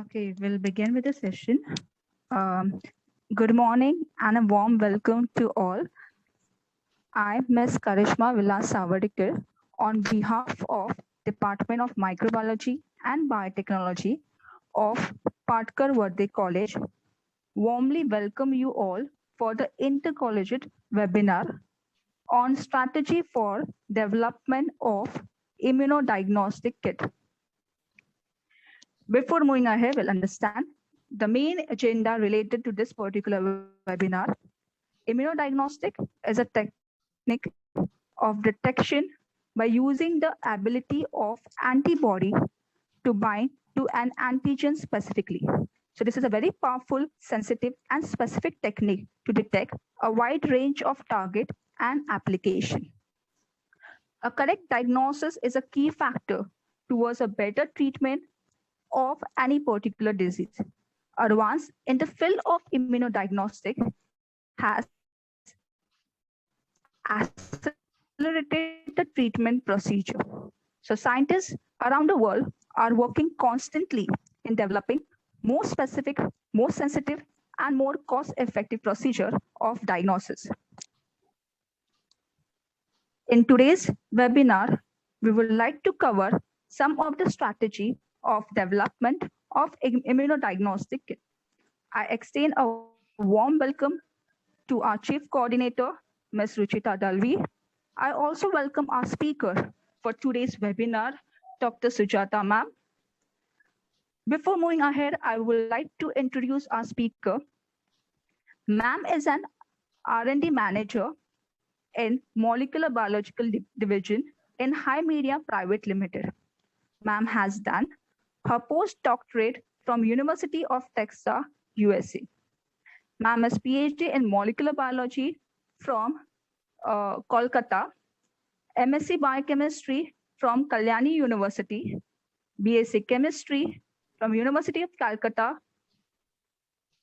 Okay, we'll begin with the session. Um, Good morning and a warm welcome to all. I'm Ms. Karishma Vilas Savadikar on behalf of Department of Microbiology and Biotechnology of Patkar Vardhe College. Warmly welcome you all for the intercollegiate webinar on strategy for development of immunodiagnostic kit. Before moving ahead, we'll understand the main agenda related to this particular webinar. Immunodiagnostic is a technique of detection by using the ability of antibody to bind to an antigen specifically. So this is a very powerful, sensitive, and specific technique to detect a wide range of target and application. A correct diagnosis is a key factor towards a better treatment of any particular disease. Advance in the field of immunodiagnostic has accelerated the treatment procedure. So scientists around the world are working constantly in developing more specific, more sensitive, and more cost-effective procedure of diagnosis. In today's webinar, we would like to cover some of the strategy of development of immunodiagnostic kit. I extend a warm welcome to our Chief Coordinator, Ms. Ruchita Dalvi. I also welcome our speaker for today's webinar, Dr. Sujata ma'am. Before moving ahead, I would like to introduce our speaker. Ma'am is an R&D manager in Molecular Biological Division in High Media Private Limited. Ma'am has done her postdoctorate from University of Texas, USA. Ma'am has PhD in Molecular Biology from Kolkata, MSc Biochemistry from Kalyani University, BSc Chemistry from University of Calcutta.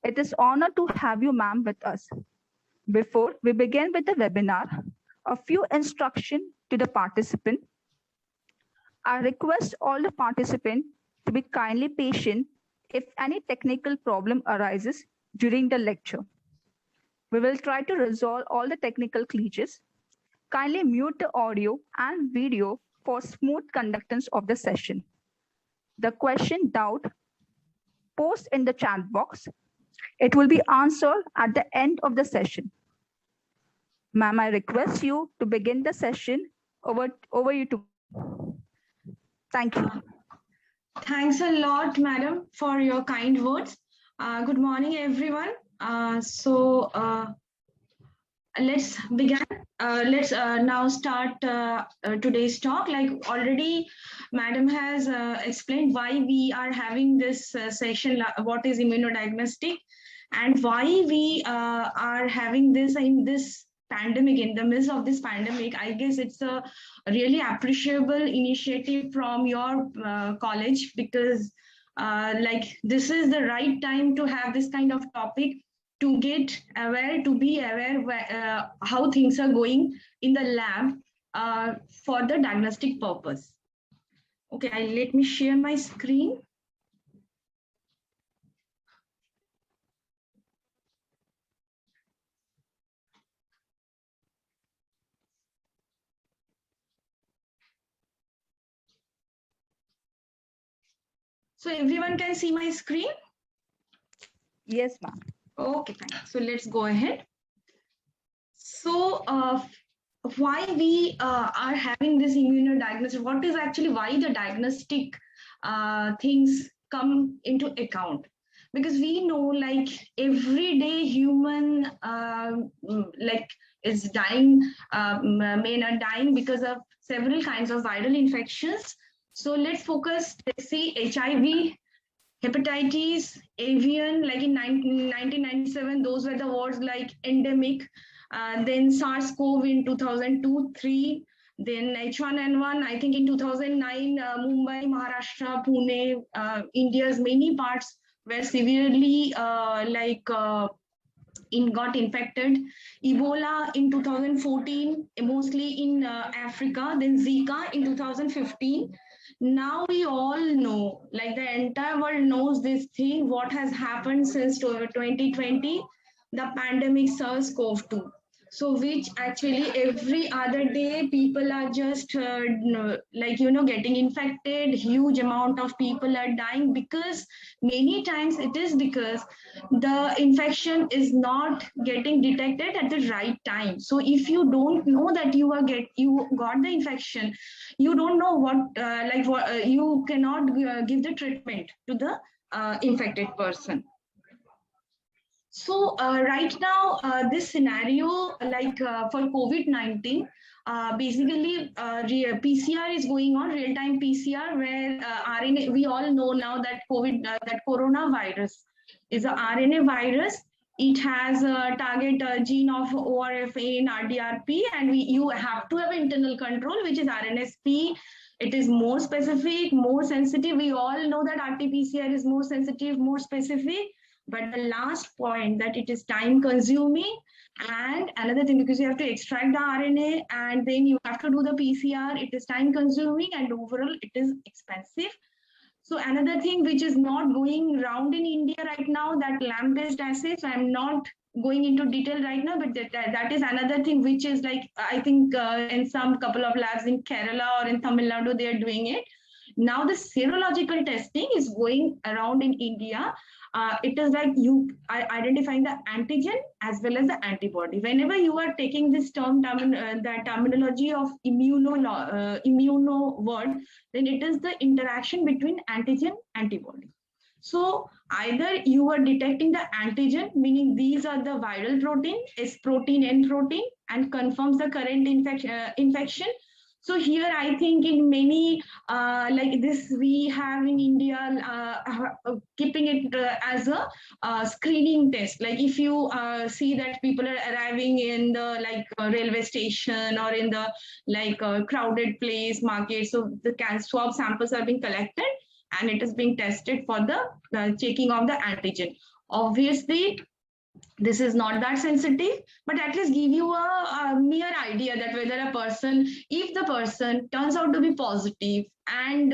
It is honor to have you, ma'am, with us. Before we begin with the webinar, a few instructions to the participant. I request all the participants to be kindly patient if any technical problem arises during the lecture. We will try to resolve all the technical glitches. Kindly mute the audio and video for smooth conductance of the session. The question doubt, post in the chat box. It will be answered at the end of the session. Ma'am, I request you to begin the session. Over you to. Thank you. Thanks a lot, madam, for your kind words. Good morning, everyone. Let's begin. Let's now start today's talk. Like already, madam has explained why we are having this session, what is immunodiagnostic, and why we are having this in this pandemic, in the midst of this pandemic. I guess it's a really appreciable initiative from your college, because like this is the right time to have this kind of topic, to get aware, to be aware how things are going in the lab for the diagnostic purpose. Okay, let me share my screen. So everyone can see my screen? Yes, ma'am. Okay, fine. So let's go ahead. So why we are having this immunodiagnosis? What is actually why the diagnostic things come into account? Because we know, like everyday human like is dying, men are dying because of several kinds of viral infections. So let's focus. Let's see HIV, hepatitis, avian, like in 1997, those were the words like endemic. Then SARS-CoV in 2002-3, then H1N1, I think in 2009, Mumbai, Maharashtra, Pune, India's many parts were severely got infected. Ebola in 2014, mostly in Africa, then Zika in 2015. Now we all know, like the entire world knows this thing, what has happened since 2020, the pandemic SARS-CoV-2. So which actually every other day people are just getting infected, huge amount of people are dying, because many times it is because the infection is not getting detected at the right time. So if you don't know that you got the infection, you don't know you cannot give the treatment to the infected person. So right now, this scenario, for COVID-19, basically PCR is going on, real-time PCR, where RNA. We all know now that that coronavirus is a RNA virus. It has a target gene of ORF1 and RDRP, and you have to have internal control, which is RNSP. It is more specific, more sensitive. We all know that RT-PCR is more sensitive, more specific. But the last point, that it is time consuming, and another thing, because you have to extract the RNA and then you have to do the PCR, it is time consuming and overall it is expensive. So another thing which is not going around in India right now, that LAMP-based assays. I'm not going into detail right now, but that is another thing which is like, I think in some couple of labs in Kerala or in Tamil Nadu, they are doing it. Now the serological testing is going around in India. It is like you are identifying the antigen as well as the antibody. Whenever you are taking this the terminology of immuno word, then it is the interaction between antigen antibody. So either you are detecting the antigen, meaning these are the viral protein, S protein, N protein, and confirms the current infection. So here I think in many like this we have in India, keeping it as a screening test. Like if you see that people are arriving in the railway station or in the crowded place market, so the swab samples are being collected and it is being tested for the checking of the antigen. Obviously, this is not that sensitive, but at least give you a mere idea that whether a person, if the person turns out to be positive and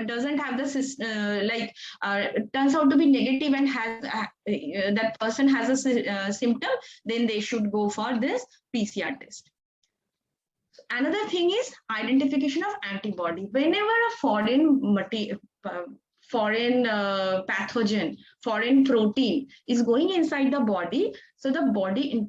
doesn't have the turns out to be negative and has that person has a symptom, then they should go for this PCR test. Another thing is identification of antibody. Whenever a foreign pathogen, foreign protein is going inside the body, so the body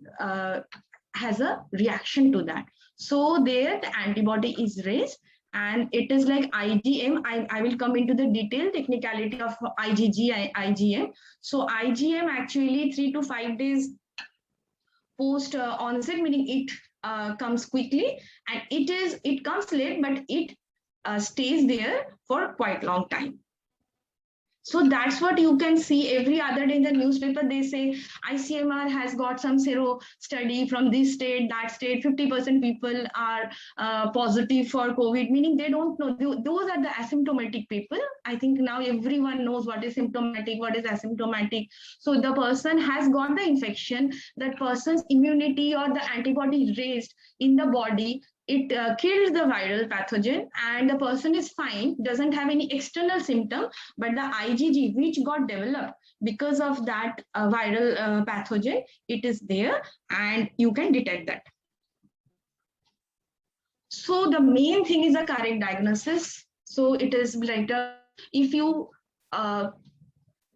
has a reaction to that. So there the antibody is raised, and it is like IgM. I will come into the detailed technicality of IgG, IgM. So IgM actually 3 to 5 days post onset, meaning it comes quickly, and it comes late, but it stays there for quite long time. So that's what you can see every other day in the newspaper. They say ICMR has got some sero study from this state, that state, 50% people are positive for COVID, meaning they don't know. Those are the asymptomatic people. I think now everyone knows what is symptomatic, what is asymptomatic. So the person has got the infection, that person's immunity or the antibody raised in the body, it kills the viral pathogen and the person is fine, doesn't have any external symptom, but the IgG which got developed because of that viral pathogen, it is there and you can detect that. So the main thing is a correct diagnosis. So it is like if you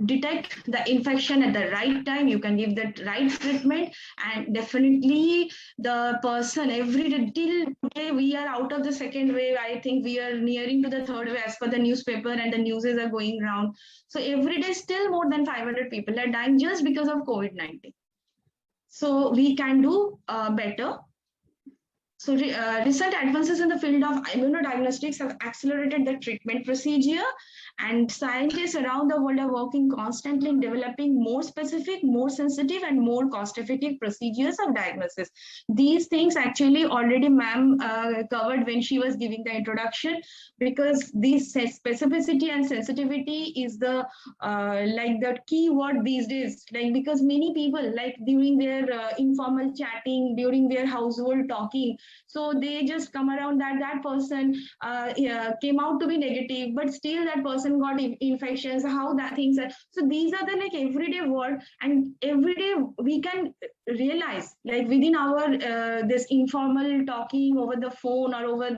detect the infection at the right time, you can give the right treatment, and definitely the person every day till today we are out of the second wave. I think we are nearing to the third wave as per the newspaper and the newses are going around. So every day still more than 500 people are dying just because of COVID-19. So we can do better. So recent advances in the field of immunodiagnostics have accelerated the treatment procedure, and scientists around the world are working constantly in developing more specific, more sensitive, and more cost-effective procedures of diagnosis. These things actually already ma'am covered when she was giving the introduction, because this specificity and sensitivity is the the key word these days. Like because many people, like during their informal chatting, during their household talking, so So they just come around that that person came out to be negative, but still that person got infections, how that things are. So these are the like everyday word, and every day we can realize like within our this informal talking over the phone or over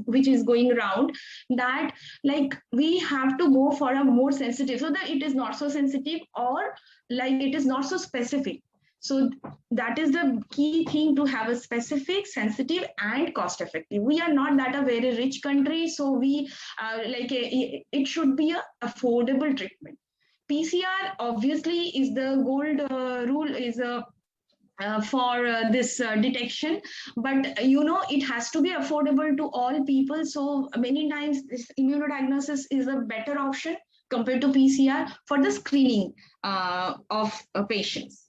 which is going around, that like we have to go for a more sensitive, so that it is not so sensitive or like it is not so specific. So that is the key thing, to have a specific, sensitive, and cost effective. We are not that a very rich country, so we it should be a affordable treatment. PCR obviously is the gold rule, is a for this detection, but you know it has to be affordable to all people. So many times this immunodiagnosis is a better option compared to PCR for the screening of patients.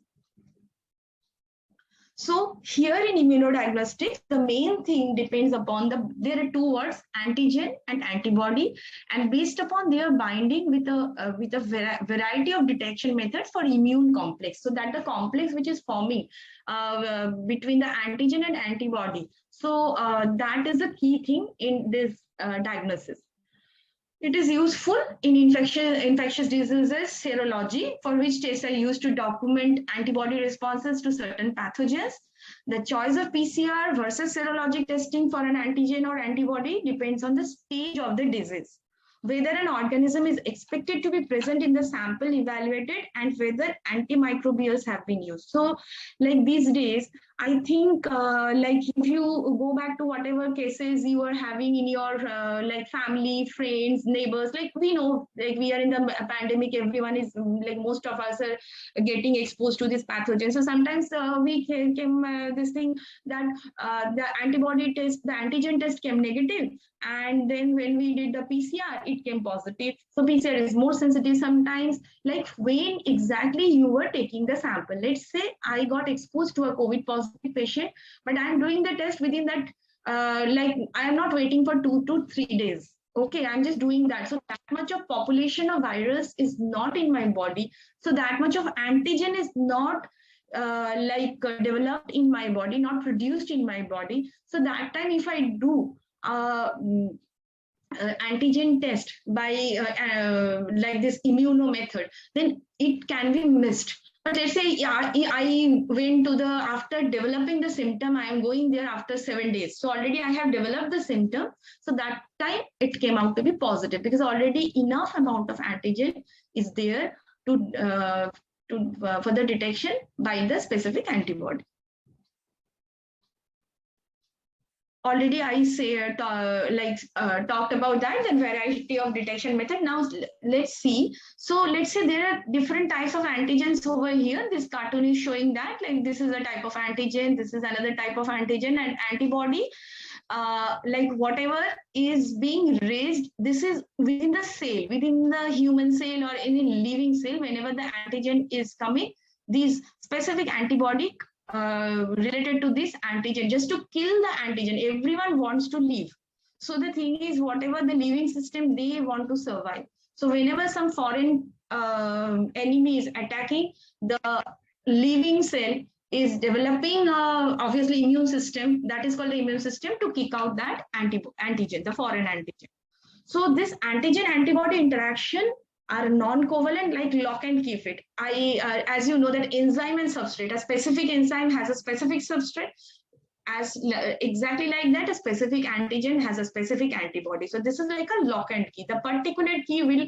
So here in immunodiagnostics, the main thing depends upon there are two words, antigen and antibody, and based upon their binding with a variety of detection methods for immune complex. So that the complex which is forming between the antigen and antibody. So that is the key thing in this diagnosis. It is useful in infectious diseases serology, for which tests are used to document antibody responses to certain pathogens. The choice of PCR versus serologic testing for an antigen or antibody depends on the stage of the disease, whether an organism is expected to be present in the sample evaluated, and whether antimicrobials have been used. So like these days, I think like if you go back to whatever cases you are having in your like family, friends, neighbors, like we know, like we are in the pandemic, everyone is like most of us are getting exposed to this pathogen. So sometimes we came this thing that the antibody test, the antigen test came negative, and then when we did the PCR, it came positive. So PCR is more sensitive sometimes, like when exactly you were taking the sample. Let's say I got exposed to a COVID positive patient, but I'm doing the test within that, like I am not waiting for 2 to 3 days. Okay, I'm just doing that. So that much of population of virus is not in my body. So that much of antigen is not developed in my body, not produced in my body. So that time if I do antigen test by like this immuno method, then it can be missed. But let's say I went to the, after developing the symptom, I am going there after 7 days. So already I have developed the symptom. So that time it came out to be positive, because already enough amount of antigen is there to for the detection by the specific antibody. Already I say talked about that, the variety of detection method. Now let's see. So let's say there are different types of antigens over here. This cartoon is showing that, like this is a type of antigen, this is another type of antigen, and antibody. Like whatever is being raised, this is within the cell, within the human cell or any living cell. Whenever the antigen is coming, these specific antibody related to this antigen, just to kill the antigen. Everyone wants to live. So the thing is, whatever the living system, they want to survive. So whenever some foreign enemy is attacking, the living cell is developing obviously immune system, that is called the immune system, to kick out that antigen, the foreign antigen. So this antigen antibody interaction are non-covalent, like lock and key fit. As you know, that enzyme and substrate, a specific enzyme has a specific substrate, as exactly like that a specific antigen has a specific antibody. So this is like a lock and key. The particular key will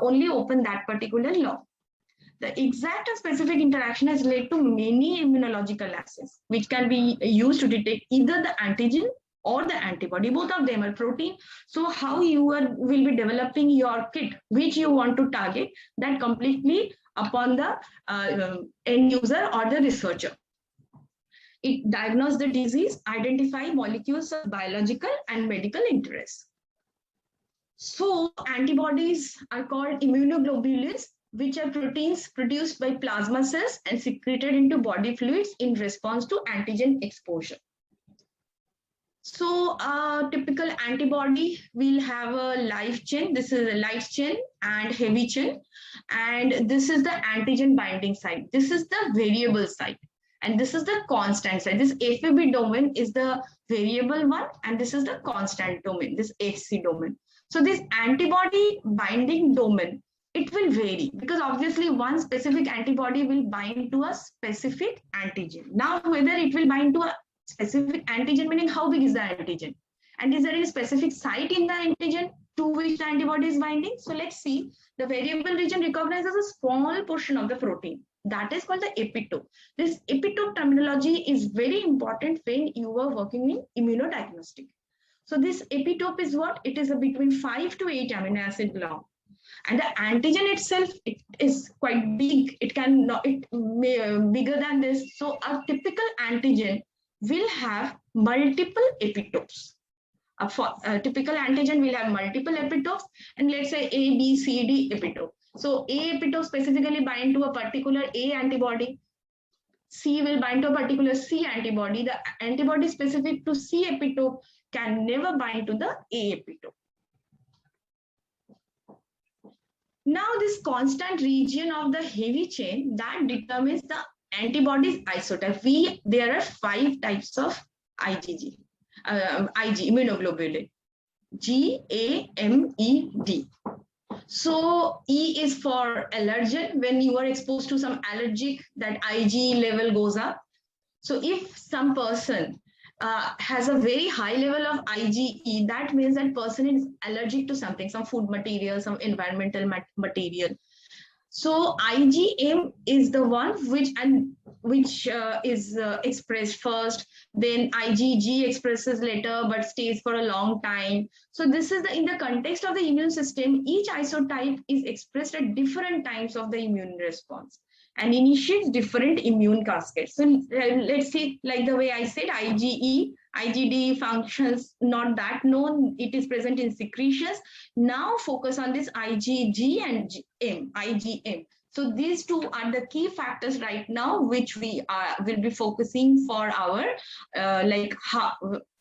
only open that particular lock. The exact and specific interaction has led to many immunological assays, which can be used to detect either the antigen or the antibody. Both of them are protein. So how you will be developing your kit, which you want to target, that completely upon the end user or the researcher. It diagnoses the disease, identify molecules of biological and medical interest. So antibodies are called immunoglobulins, which are proteins produced by plasma cells and secreted into body fluids in response to antigen exposure. So a typical antibody will have a light chain. This is a light chain and heavy chain. And this is the antigen binding site. This is the variable site. And this is the constant side. This FAB domain is the variable one, and this is the constant domain, this HC domain. So this antibody binding domain, it will vary because obviously one specific antibody will bind to a specific antigen. Now, whether it will bind to a specific antigen, meaning how big is the antigen? And is there any specific site in the antigen to which the antibody is binding? So let's see. The variable region recognizes a small portion of the protein. That is called the epitope. This epitope terminology is very important when you are working in immunodiagnostic. So this epitope is what? It is a between 5 to 8 amino acid long. And the antigen itself, it is quite big. It can not, it may, bigger than this. So a typical antigen will have multiple epitopes. A typical antigen will have multiple epitopes, and let's say A, B, C, D epitope. So A epitope specifically bind to a particular A antibody. C will bind to a particular C antibody. The antibody specific to C epitope can never bind to the A epitope. Now this constant region of the heavy chain that determines the antibody's isotype. There are 5 types of IgG. Ig, immunoglobulin, G, A, M, E, D. So E is for allergen. When you are exposed to some allergic, that Ig level goes up. So if some person has a very high level of IgE, that means that person is allergic to something, some food material, some environmental material. So IgM is the one which is expressed first, then IgG expresses later but stays for a long time. So this is in the context of the immune system, each isotype is expressed at different times of the immune response and initiates different immune cascades. So let's see, like the way I said, IgE, IgD functions not that known, it is present in secretions. Now focus on this IgG and IgM. So these two are the key factors right now, which we will be focusing for our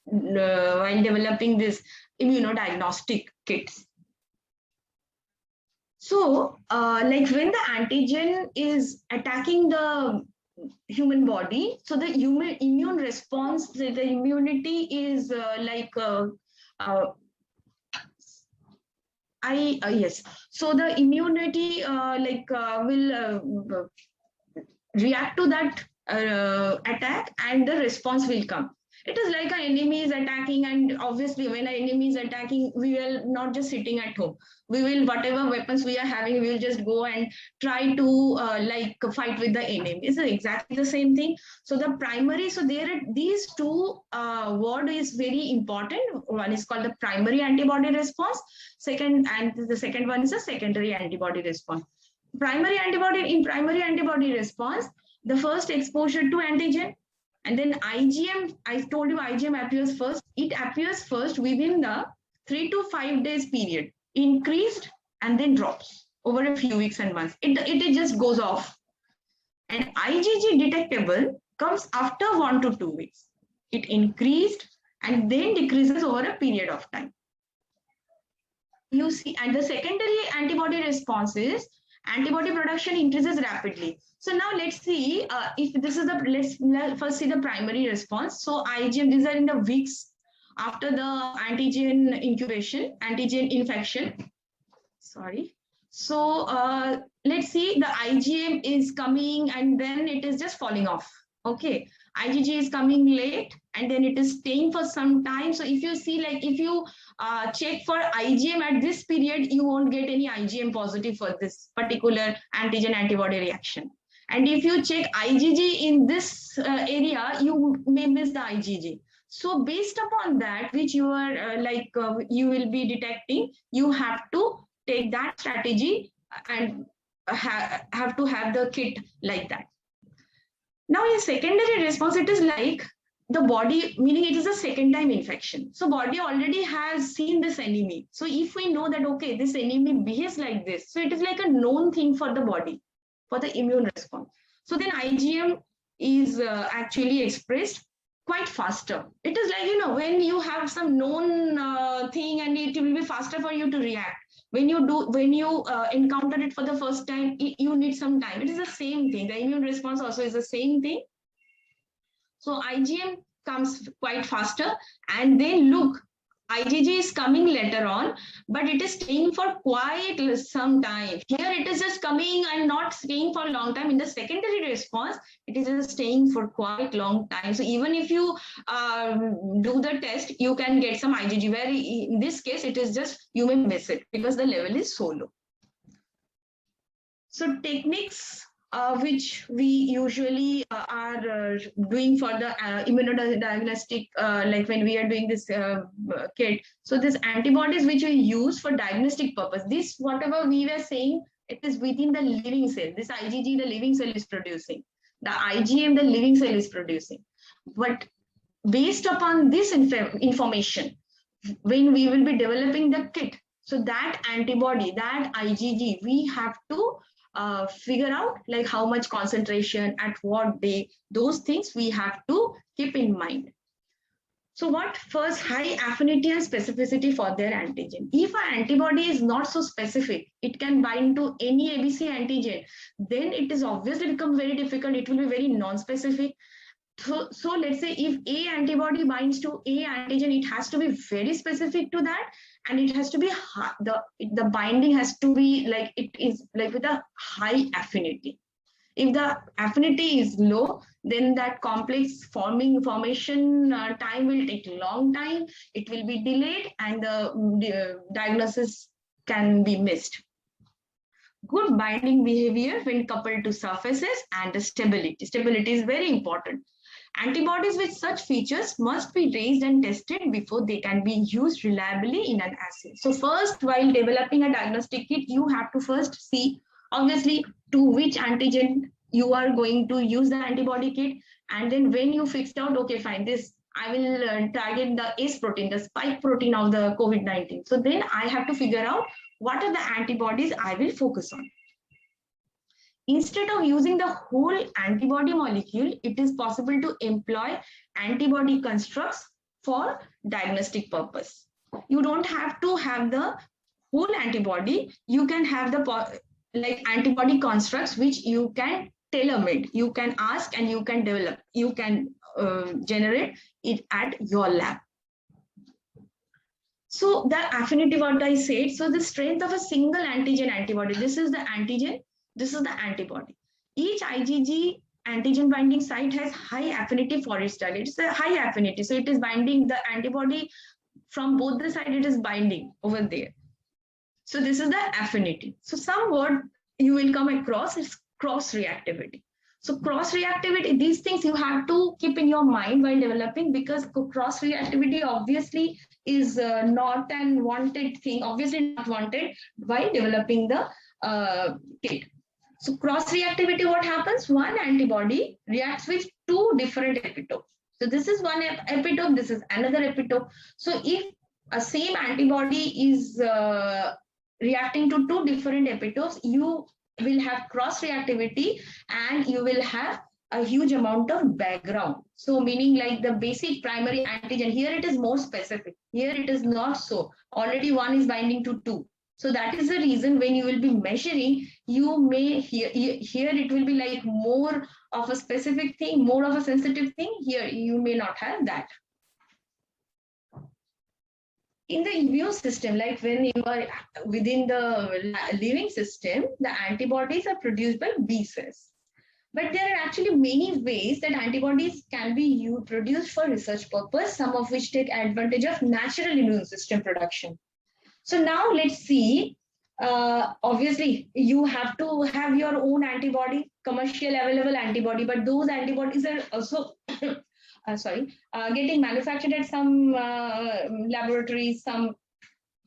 while developing this immunodiagnostic kits. So like when the antigen is attacking the human body, so the human immune response, the immunity is yes. So the immunity will react to that attack, and the response will come. It is like an enemy is attacking, and obviously when an enemy is attacking, we will not just sitting at home. We will, whatever weapons we are having, we will just go and try to fight with the enemy. It's exactly the same thing. So the primary, so there are these two word is very important. One is called the primary antibody response. Second, and the second one is a secondary antibody response. In primary antibody response, the first exposure to antigen, and then IgM, I told you IgM appears first. It appears first within the 3 to 5 days period, increased and then drops over a few weeks and months. It just goes off. And IgG detectable comes after 1 to 2 weeks. It increased and then decreases over a period of time. You see, and the secondary antibody response is antibody production increases rapidly. So now let's see if this is let's first see the primary response. So IgM, these are in the weeks after the antigen incubation, antigen infection. Sorry. So let's see, the IgM is coming and then it is just falling off. Okay. IgG is coming late and then it is staying for some time. So if you see, like if you check for IgM at this period, you won't get any IgM positive for this particular antigen antibody reaction. And if you check IgG in this area, you may miss the IgG. So based upon that, which you are you will be detecting, you have to take that strategy and have to have the kit like that. Now in secondary response, it is like the body, meaning it is a second time infection. So body already has seen this enemy. So if we know that, okay, this enemy behaves like this, so it is like a known thing for the body, for the immune response. So then IgM is actually expressed quite faster. It is like, when you have some known thing and it will be faster for you to react. When you encounter it for the first time, you need some time. It is the same thing. The immune response also is the same thing. So IgM comes quite faster, and then look, IgG is coming later on, but it is staying for quite some time. Here it is just coming and not staying for a long time. In the secondary response, it is just staying for quite long time. So even if you do the test, you can get some IgG, where in this case, it is just, you may miss it because the level is so low. So techniques which we usually are doing for the immunodiagnostic, like when we are doing this kit. So these antibodies which we use for diagnostic purpose, this whatever we were saying, it is within the living cell. This IgG, the living cell is producing. The IgM, the living cell is producing. But based upon this information, when we will be developing the kit, so that antibody, that IgG, we have to figure out like how much concentration at what day, those things we have to keep in mind. So what? First, high affinity and specificity for their antigen. If an antibody is not so specific, it can bind to any ABC antigen, then it is obviously become very difficult. It will be very non-specific. So let's say if A antibody binds to A antigen, it has to be very specific to that, and it has to be high, the binding has to be like, it is like with a high affinity. If the affinity is low, then that complex formation time will take a long time. It will be delayed, and the diagnosis can be missed. Good binding behavior when coupled to surfaces, and the stability. Stability is very important. Antibodies with such features must be raised and tested before they can be used reliably in an assay. So first, while developing a diagnostic kit, you have to first see, obviously, to which antigen you are going to use the antibody kit. And then when you fixed out, okay, fine, this, I will target the S protein, the spike protein of the COVID-19. So then I have to figure out what are the antibodies I will focus on. Instead of using the whole antibody molecule, it is possible to employ antibody constructs for diagnostic purpose. You don't have to have the whole antibody. You can have the like antibody constructs which you can tailor-made. You can ask and you can develop. You can generate it at your lab. So the affinity, what I said, so the strength of a single antigen antibody, this is the antigen, this is the antibody. Each IgG antigen binding site has high affinity for its target. It's a high affinity. So it is binding the antibody from both the sides, it is binding over there. So this is the affinity. So some word you will come across is cross reactivity. So cross reactivity, these things you have to keep in your mind while developing, because cross reactivity obviously is not an wanted thing, obviously not wanted while developing the kit. So cross reactivity, what happens? One antibody reacts with two different epitopes. So this is one epitope, this is another epitope. So if a same antibody is reacting to two different epitopes, you will have cross reactivity, and you will have a huge amount of background. So meaning like the basic primary antigen, here it is more specific, here it is not so. Already one is binding to two. So that is the reason when you will be measuring, you may here it will be like more of a specific thing, more of a sensitive thing. Here you may not have that. In the immune system, like when you are within the living system, the antibodies are produced by B cells. But there are actually many ways that antibodies can be produced for research purpose, some of which take advantage of natural immune system production. So now let's see, obviously you have to have your own antibody, commercial available antibody, but those antibodies are also getting manufactured at some laboratories, some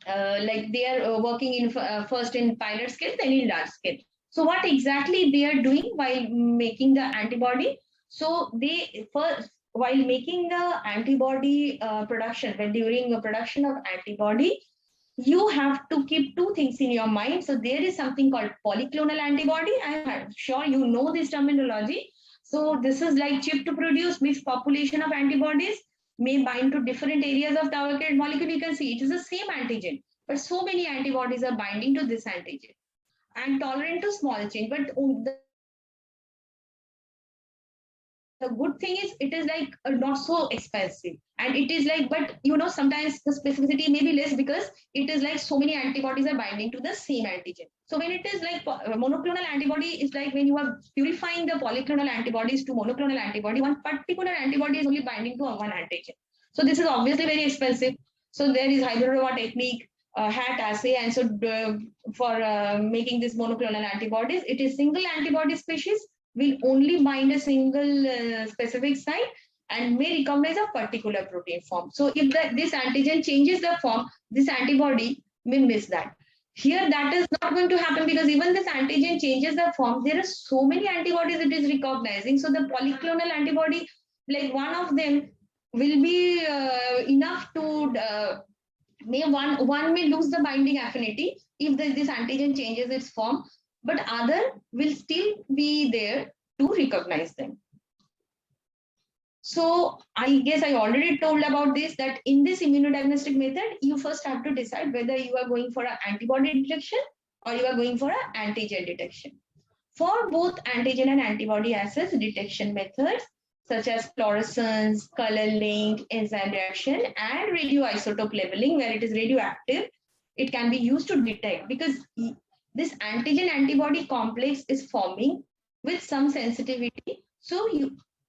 like they are working in first in pilot scale, then in large scale. So what exactly they are doing while making the antibody? So they first, while making the antibody production, when during the production of antibody, you have to keep two things in your mind. So there is something called polyclonal antibody. I'm sure you know this terminology. So this is like chip to produce, means population of antibodies may bind to different areas of target molecule. You can see it is the same antigen, but so many antibodies are binding to this antigen and tolerant to small change. But the good thing is it is like not so expensive, and it is like, but you know, sometimes the specificity may be less because it is like so many antibodies are binding to the same antigen. So when it is like monoclonal antibody is like when you are purifying the polyclonal antibodies to monoclonal antibody, one particular antibody is only binding to one antigen. So this is obviously very expensive. So there is Hybrid-Rova technique, HAT assay, and so for making this monoclonal antibodies, it is single antibody species will only bind a single specific site and may recognize a particular protein form. So if this antigen changes the form, this antibody may miss that. Here that is not going to happen because even this antigen changes the form, there are so many antibodies it is recognizing. So the polyclonal antibody, like one of them will be enough to one may lose the binding affinity if this antigen changes its form, but other will still be there to recognize them. So I guess I already told about this, that in this immunodiagnostic method, you first have to decide whether you are going for an antibody detection or you are going for an antigen detection. For both antigen and antibody assays detection methods, such as fluorescence, color link, enzyme reaction, and radioisotope labeling, where it is radioactive, it can be used to detect, because this antigen antibody complex is forming with some sensitivity. So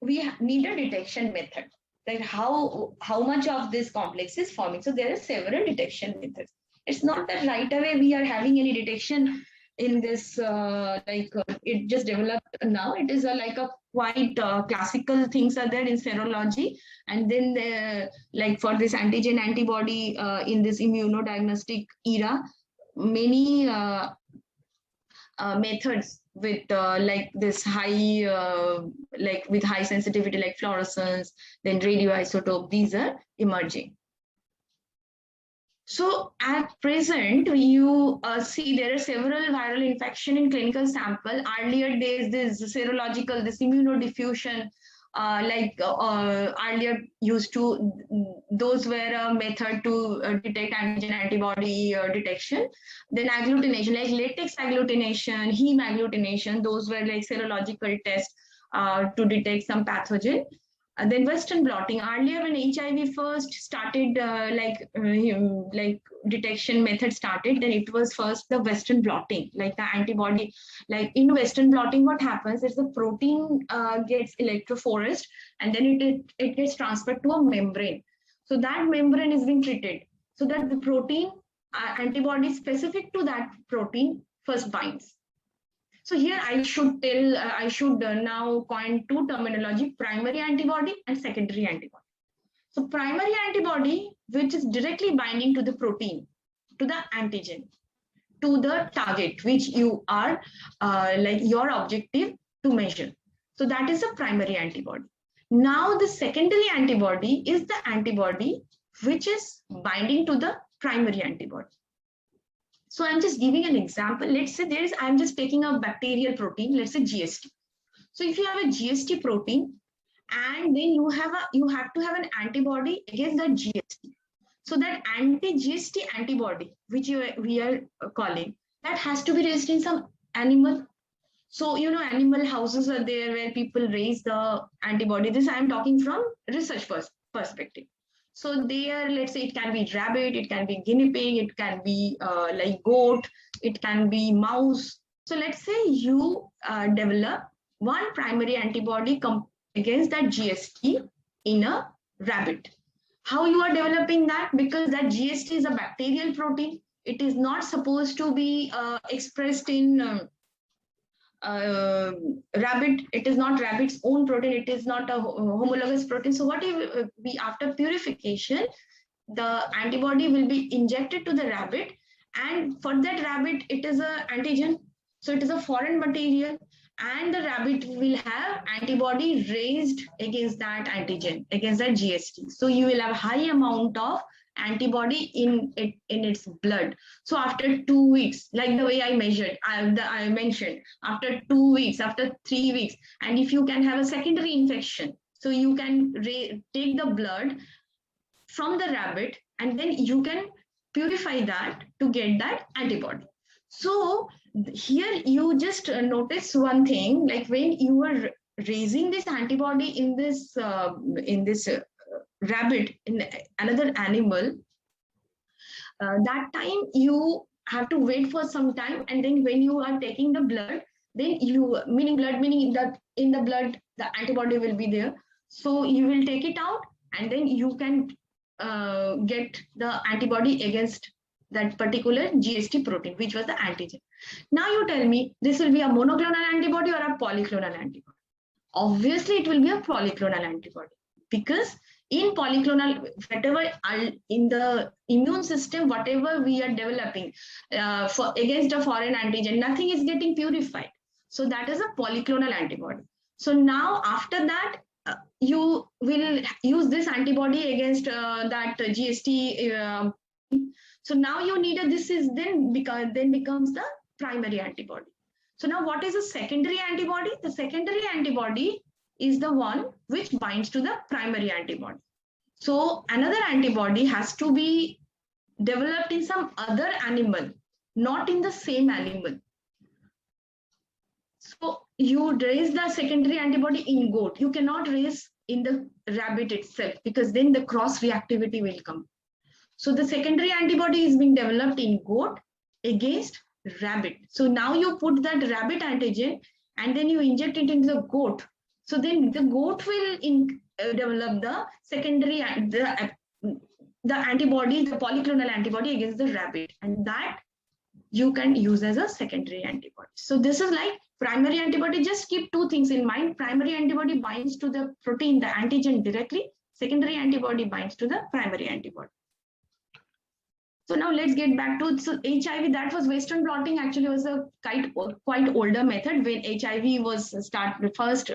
we need a detection method, like how much of this complex is forming. So there are several detection methods. It's not that right away we are having any detection in this it just developed now. It is like a quite classical things are there in serology, and then like for this antigen antibody in this immunodiagnostic era, many methods with like this high like with high sensitivity like fluorescence, then radioisotope, these are emerging. So at present, you see there are several viral infection in clinical sample. Earlier days, this serological, this immunodiffusion, earlier used to, those were a method to detect antigen antibody detection. Then agglutination, like latex agglutination, heme agglutination, those were like serological tests to detect some pathogen. Then Western blotting. Earlier, when HIV first started, like detection method started, then it was first the Western blotting, like the antibody. Like in Western blotting, what happens is the protein gets electrophoresed, and then it gets transferred to a membrane. So that membrane is being treated so that the protein antibody specific to that protein first binds. So here I should tell, I should now coin two terminology, primary antibody and secondary antibody. So primary antibody, which is directly binding to the protein, to the antigen, to the target, which you are like your objective to measure. So that is a primary antibody. Now the secondary antibody is the antibody which is binding to the primary antibody. So I'm just giving an example. Let's say I'm just taking a bacterial protein, let's say GST. So if you have a GST protein, and then you have to have an antibody against that GST. So that anti-GST antibody, which we are calling, that has to be raised in some animal. So, you know, animal houses are there where people raise the antibody. This I'm talking from research perspective. So there, let's say it can be rabbit, it can be guinea pig, it can be like goat, it can be mouse. So let's say you develop one primary antibody against that GST in a rabbit. How you are developing that? Because that GST is a bacterial protein. It is not supposed to be expressed in rabbit. It is not rabbit's own protein. It is not a homologous protein. So what if we, after purification, the antibody will be injected to the rabbit, and for that rabbit it is a antigen, so it is a foreign material, and the rabbit will have antibody raised against that antigen, against that GST. So you will have high amount of antibody in its blood. So after 2 weeks, like the way I measured, I mentioned, after 2 weeks, after 3 weeks, and if you can have a secondary infection, so you can take the blood from the rabbit, and then you can purify that to get that antibody. So here you just notice one thing, like when you are raising this antibody in this rabbit, in another animal, that time you have to wait for some time, and then when you are taking the blood, then you, meaning that in the blood the antibody will be there, so you will take it out, and then you can get the antibody against that particular GST protein, which was the antigen. Now you tell me, this will be a monoclonal antibody or a polyclonal antibody? Obviously it will be a polyclonal antibody, because in polyclonal, whatever in the immune system, whatever we are developing for against a foreign antigen, nothing is getting purified. So that is a polyclonal antibody. So now after that, you will use this antibody against that GST. So now you need this is then becomes the primary antibody. So now what is a secondary antibody? The secondary antibody is the one which binds to the primary antibody. So another antibody has to be developed in some other animal, not in the same animal. So you raise the secondary antibody in goat. You cannot raise in the rabbit itself, because then the cross reactivity will come. So the secondary antibody is being developed in goat against rabbit. So now you put that rabbit antigen and then you inject it into the goat. So then the goat will develop the secondary, the antibody, the polyclonal antibody against the rabbit, and that you can use as a secondary antibody. So this is like primary antibody. Just keep two things in mind. Primary antibody binds to the protein, the antigen directly. Secondary antibody binds to the primary antibody. So now let's get back to HIV. That was Western blotting. Actually, was a quite older method when HIV was first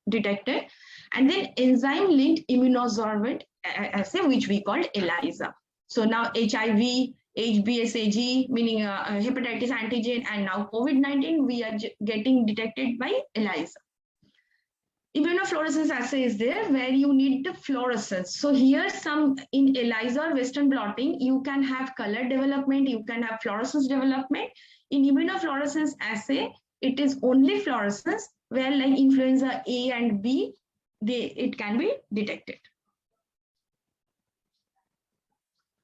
detected, and then enzyme-linked immunosorbent assay, which we called ELISA. So now HIV, HBsAg, meaning hepatitis antigen, and now COVID-19, we are getting detected by ELISA. Immunofluorescence assay is there where you need the fluorescence. So here some in ELISA or Western blotting, you can have color development, you can have fluorescence development. In immunofluorescence assay, it is only fluorescence, where like influenza A and B, it can be detected.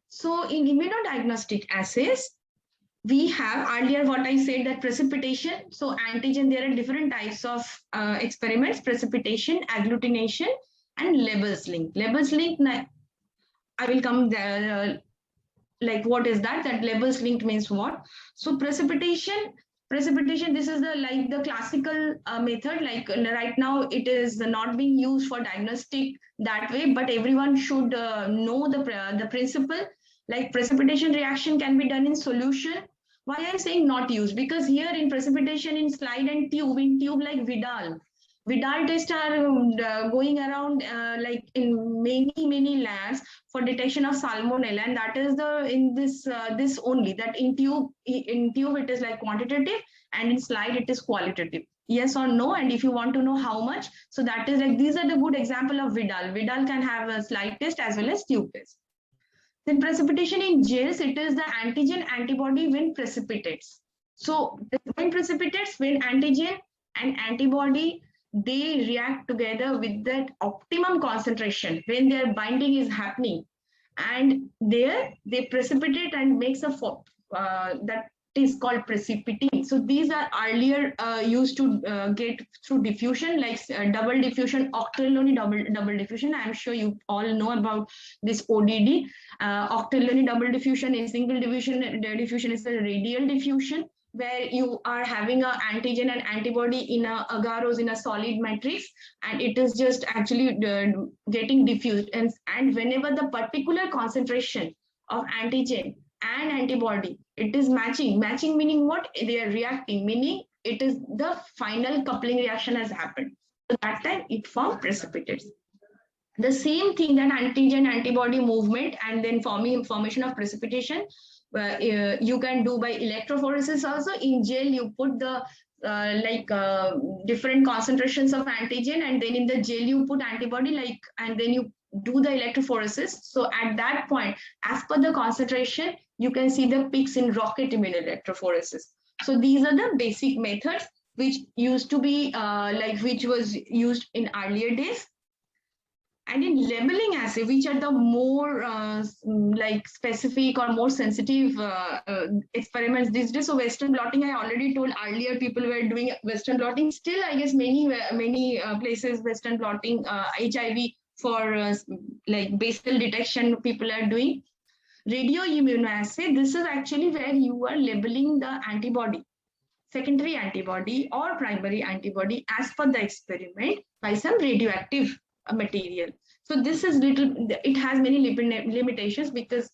So in immunodiagnostic assays, we have earlier what I said, that precipitation. So antigen, there are different types of experiments: precipitation, agglutination, and Lebel's link. Lebel's link, I will come there. Like what is that? That Lebel's link means what? So precipitation, this is the classical method. Like right now, it is not being used for diagnostic that way, but everyone should know the principle. Like precipitation reaction can be done in solution. Why I'm saying not used? Because here in precipitation, in slide and tube, in tube like Vidal tests are going around like in many labs for detection of salmonella, and that is in this only, that in tube it is like quantitative, and in slide it is qualitative. Yes or no, and if you want to know how much, so that is like, these are the good example of Vidal. Vidal can have a slide test as well as tube test. Then precipitation in gels, it is the antigen antibody when precipitates. So when precipitates, when antigen and antibody, they react together with that optimum concentration when their binding is happening, and there they precipitate and makes a that is called precipitating. So these are earlier used to get through diffusion, like double diffusion, Octelloni double diffusion. I'm sure you all know about this ODD. Octelloni double diffusion is single diffusion is a radial diffusion, where you are having an antigen and antibody in a agarose in a solid matrix, and it is just actually getting diffused, and whenever the particular concentration of antigen and antibody, it is matching meaning what? They are reacting, meaning it is the final coupling reaction has happened. So that time it forms precipitates. The same thing, that antigen antibody movement and then formation of precipitation, you can do by electrophoresis also. In gel, you put the different concentrations of antigen, and then in the gel you put antibody, and then you do the electrophoresis. So at that point, as per the concentration, you can see the peaks in rocket immunoelectrophoresis. So these are the basic methods. which used to be which was used in earlier days. And in labeling assay, which are the more specific or more sensitive experiments these days. So Western blotting, I already told earlier, people were doing Western blotting. Still, I guess many places Western blotting, HIV for basal detection, people are doing. Radio immunoassay, this is actually where you are labeling the antibody, secondary antibody or primary antibody as per the experiment by some radioactive material. So this is it has many limitations because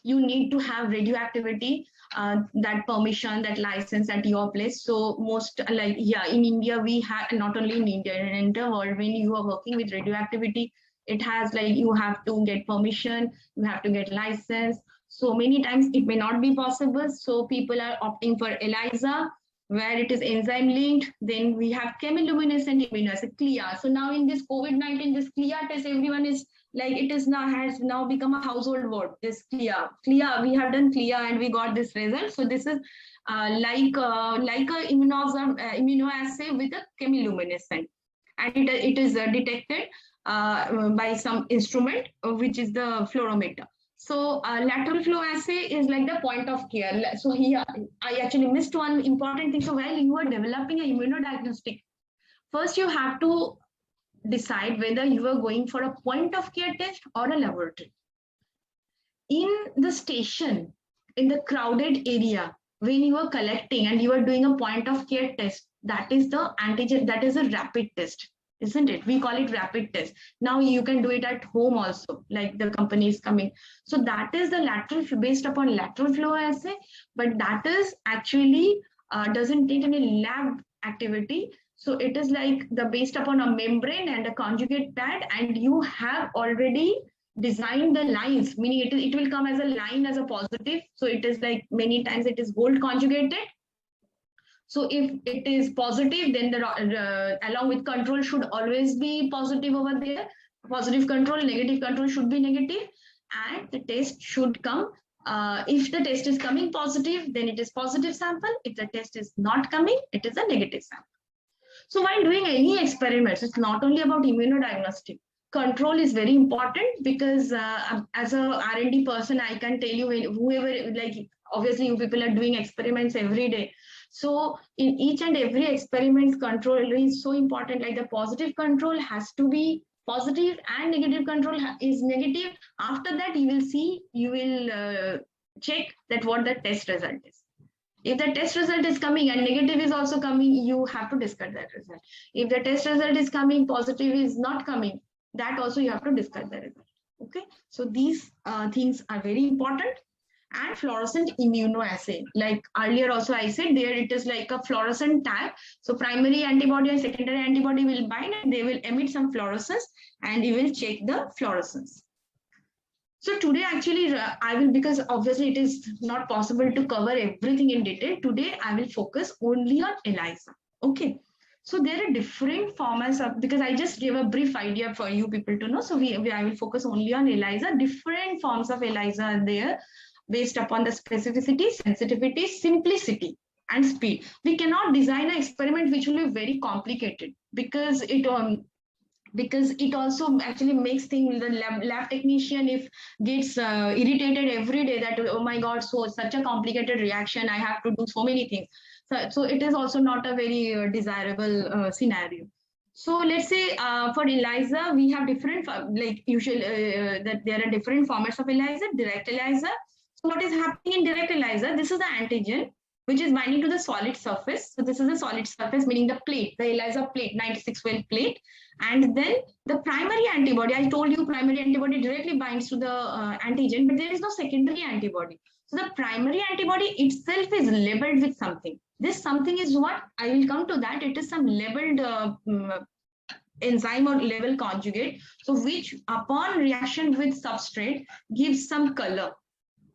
you need to have radioactivity, that permission, that license at your place. So most in India, we have, not only in India, in the entire world, when you are working with radioactivity, it has you have to get permission, you have to get license. So many times it may not be possible. So people are opting for ELISA, where it is enzyme linked. Then we have chemiluminescent immunoassay, CLIA. So now in this COVID-19, this CLIA test, everyone is it is now has now become a household word. This CLIA, we have done CLIA and we got this result. So this is like a immunoassay with a chemiluminescent, and it is detected by some instrument, which is the fluorometer. So lateral flow assay is like the point of care. So here I actually missed one important thing. So while you are developing an immunodiagnostic, first you have to decide whether you are going for a point of care test or a laboratory. In the station, in the crowded area, when you are collecting and you are doing a point of care test, that is the antigen, that is a rapid test, isn't it? We call it rapid test. Now you can do it at home also, like the company is coming. So that is the lateral, based upon lateral flow assay, but that is actually doesn't take any lab activity. So it is like the based upon a membrane and a conjugate pad, and you have already designed the lines, meaning it will come as a line as a positive. So it is like many times it is gold conjugated. So if it is positive, then the along with control should always be positive over there. Positive control, negative control should be negative, and the test should come. If the test is coming positive, then it is positive sample. If the test is not coming, it is a negative sample. So while doing any experiments, it's not only about immunodiagnostic. Control is very important because as a R&D person, I can tell you, whoever, obviously you people are doing experiments every day. So in each and every experiment, control is so important. Like the positive control has to be positive and negative control is negative. After that, you will check that what the test result is. If the test result is coming and negative is also coming, you have to discard that result. If the test result is coming, positive is not coming, that also you have to discard the result. Okay, so these things are very important. And fluorescent immunoassay, like earlier also I said, there it is like a fluorescent tag. So primary antibody and secondary antibody will bind and they will emit some fluorescence, and you will check the fluorescence. So today actually I will, because obviously it is not possible to cover everything in detail. Today I will focus only on ELISA. Okay. So there are different formats of, because I just gave a brief idea for you people to know. So I will focus only on ELISA. Different forms of ELISA are there based upon the specificity, sensitivity, simplicity, and speed. We cannot design an experiment which will be very complicated because it also actually makes things, the lab technician if gets irritated every day that, oh my god, so such a complicated reaction, I have to do so many things. So it is also not a very desirable scenario. So let's say for ELISA, we have different, like usually that there are different formats of ELISA. Direct ELISA. So what is happening in direct ELISA? This is the antigen which is binding to the solid surface. So this is the solid surface, meaning the plate, the ELISA plate, 96-well plate. And then the primary antibody, I told you primary antibody directly binds to the antigen, but there is no secondary antibody. So the primary antibody itself is labeled with something. This something is what? I will come to that. It is some labeled enzyme or label conjugate. So which upon reaction with substrate gives some color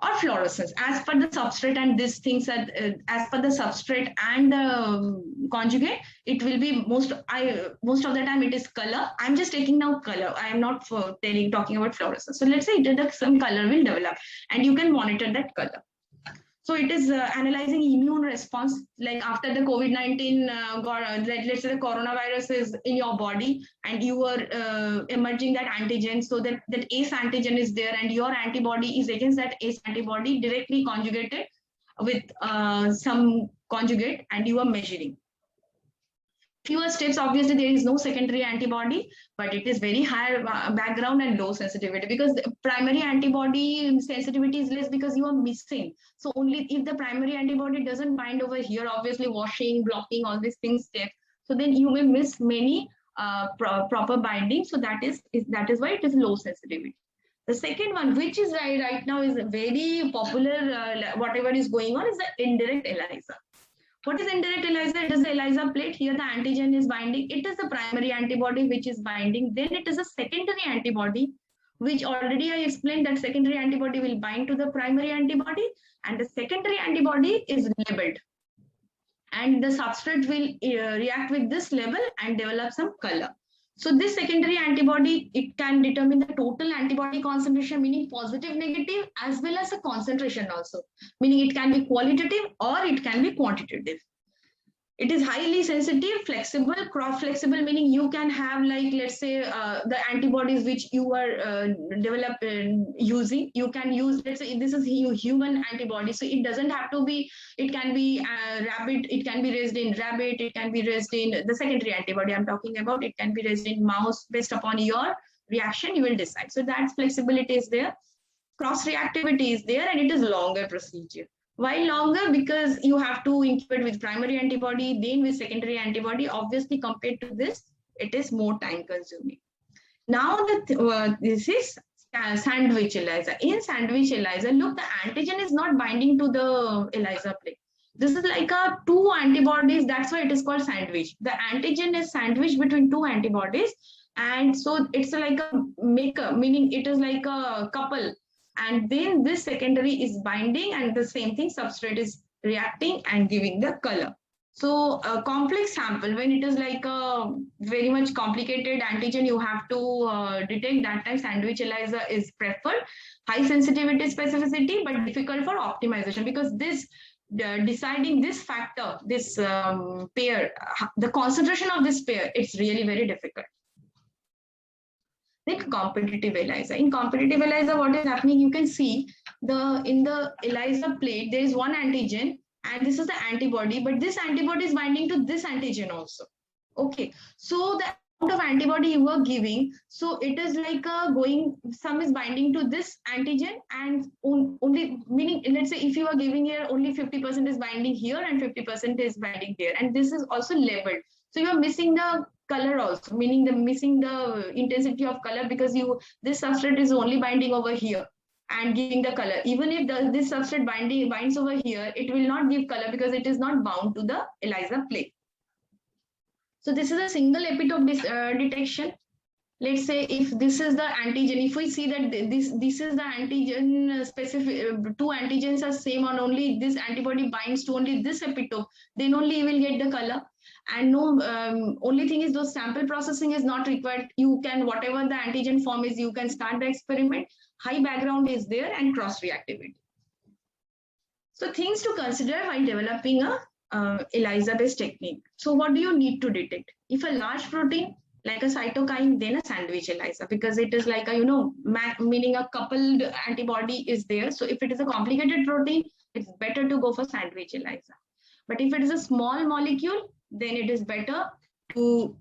or fluorescence as per the substrate, and these things are as per the substrate and the conjugate, it will be most of the time it is color. I'm just taking now color. I am not talking about fluorescence. So let's say some color will develop and you can monitor that color. So it is analyzing immune response, like after the COVID-19 let's say the coronavirus is in your body and you are emerging that antigen, so that ACE antigen is there and your antibody is against that ACE antibody directly conjugated with some conjugate, and you are measuring. Fewer steps, obviously there is no secondary antibody, but it is very high background and low sensitivity, because the primary antibody sensitivity is less because you are missing. So only if the primary antibody doesn't bind over here, obviously washing, blocking, all these things step, so then you may miss many proper binding. So that is why it is low sensitivity. The second one, which is right now is very popular, whatever is going on, is the indirect ELISA. What is indirect ELISA? It is the ELISA plate. Here the antigen is binding. It is the primary antibody which is binding. Then it is a secondary antibody, which already I explained that secondary antibody will bind to the primary antibody, and the secondary antibody is labeled. And the substrate will react with this label and develop some color. So this secondary antibody, it can determine the total antibody concentration, meaning positive, negative, as well as a concentration also, meaning it can be qualitative or it can be quantitative. It is highly sensitive, flexible, cross-flexible, meaning you can have, like, let's say the antibodies which you are using, you can use, let's say this is human antibody, so it doesn't have to be, it can be rabbit, it can be raised in rabbit, it can be raised in the secondary antibody I'm talking about, it can be raised in mouse. Based upon your reaction, you will decide. So that flexibility is there, cross-reactivity is there, and it is longer procedure. Why longer? Because you have to incubate with primary antibody, then with secondary antibody. Obviously, compared to this, it is more time consuming. Now, this is sandwich ELISA. In sandwich ELISA, look, the antigen is not binding to the ELISA plate. This is like a two antibodies. That's why it is called sandwich. The antigen is sandwiched between two antibodies. And so it's like a maker, meaning it is like a couple. And then this secondary is binding, and the same thing, substrate is reacting and giving the color. So a complex sample, when it is like a very much complicated antigen, you have to detect, that time sandwich ELISA is preferred. High sensitivity specificity, but difficult for optimization, because this deciding this factor, this pair, the concentration of this pair, it's really very difficult. Then competitive ELISA. In competitive ELISA, what is happening? You can see in the ELISA plate, there is one antigen, and this is the antibody, but this antibody is binding to this antigen also. Okay, so the amount of antibody you are giving, so it is like some is binding to this antigen, and only, meaning, let's say if you are giving here, only 50% is binding here and 50% is binding there, and this is also labeled. So you are missing the color also, meaning missing the intensity of color, because this substrate is only binding over here and giving the color. Even if this substrate binds over here, it will not give color because it is not bound to the ELISA plate. So this is a single epitope detection. Let's say if this is the antigen, if we see that this is the antigen specific, two antigens are same, and only this antibody binds to only this epitope, then only you will get the color. And no, only thing is, those sample processing is not required. You can, whatever the antigen form is, you can start the experiment. High background is there, and cross reactivity. So things to consider while developing a ELISA based technique. So what do you need to detect? If a large protein like a cytokine, then a sandwich ELISA, because it is like a, meaning a coupled antibody is there. So if it is a complicated protein, it's better to go for sandwich ELISA. But if it is a small molecule, then it is better to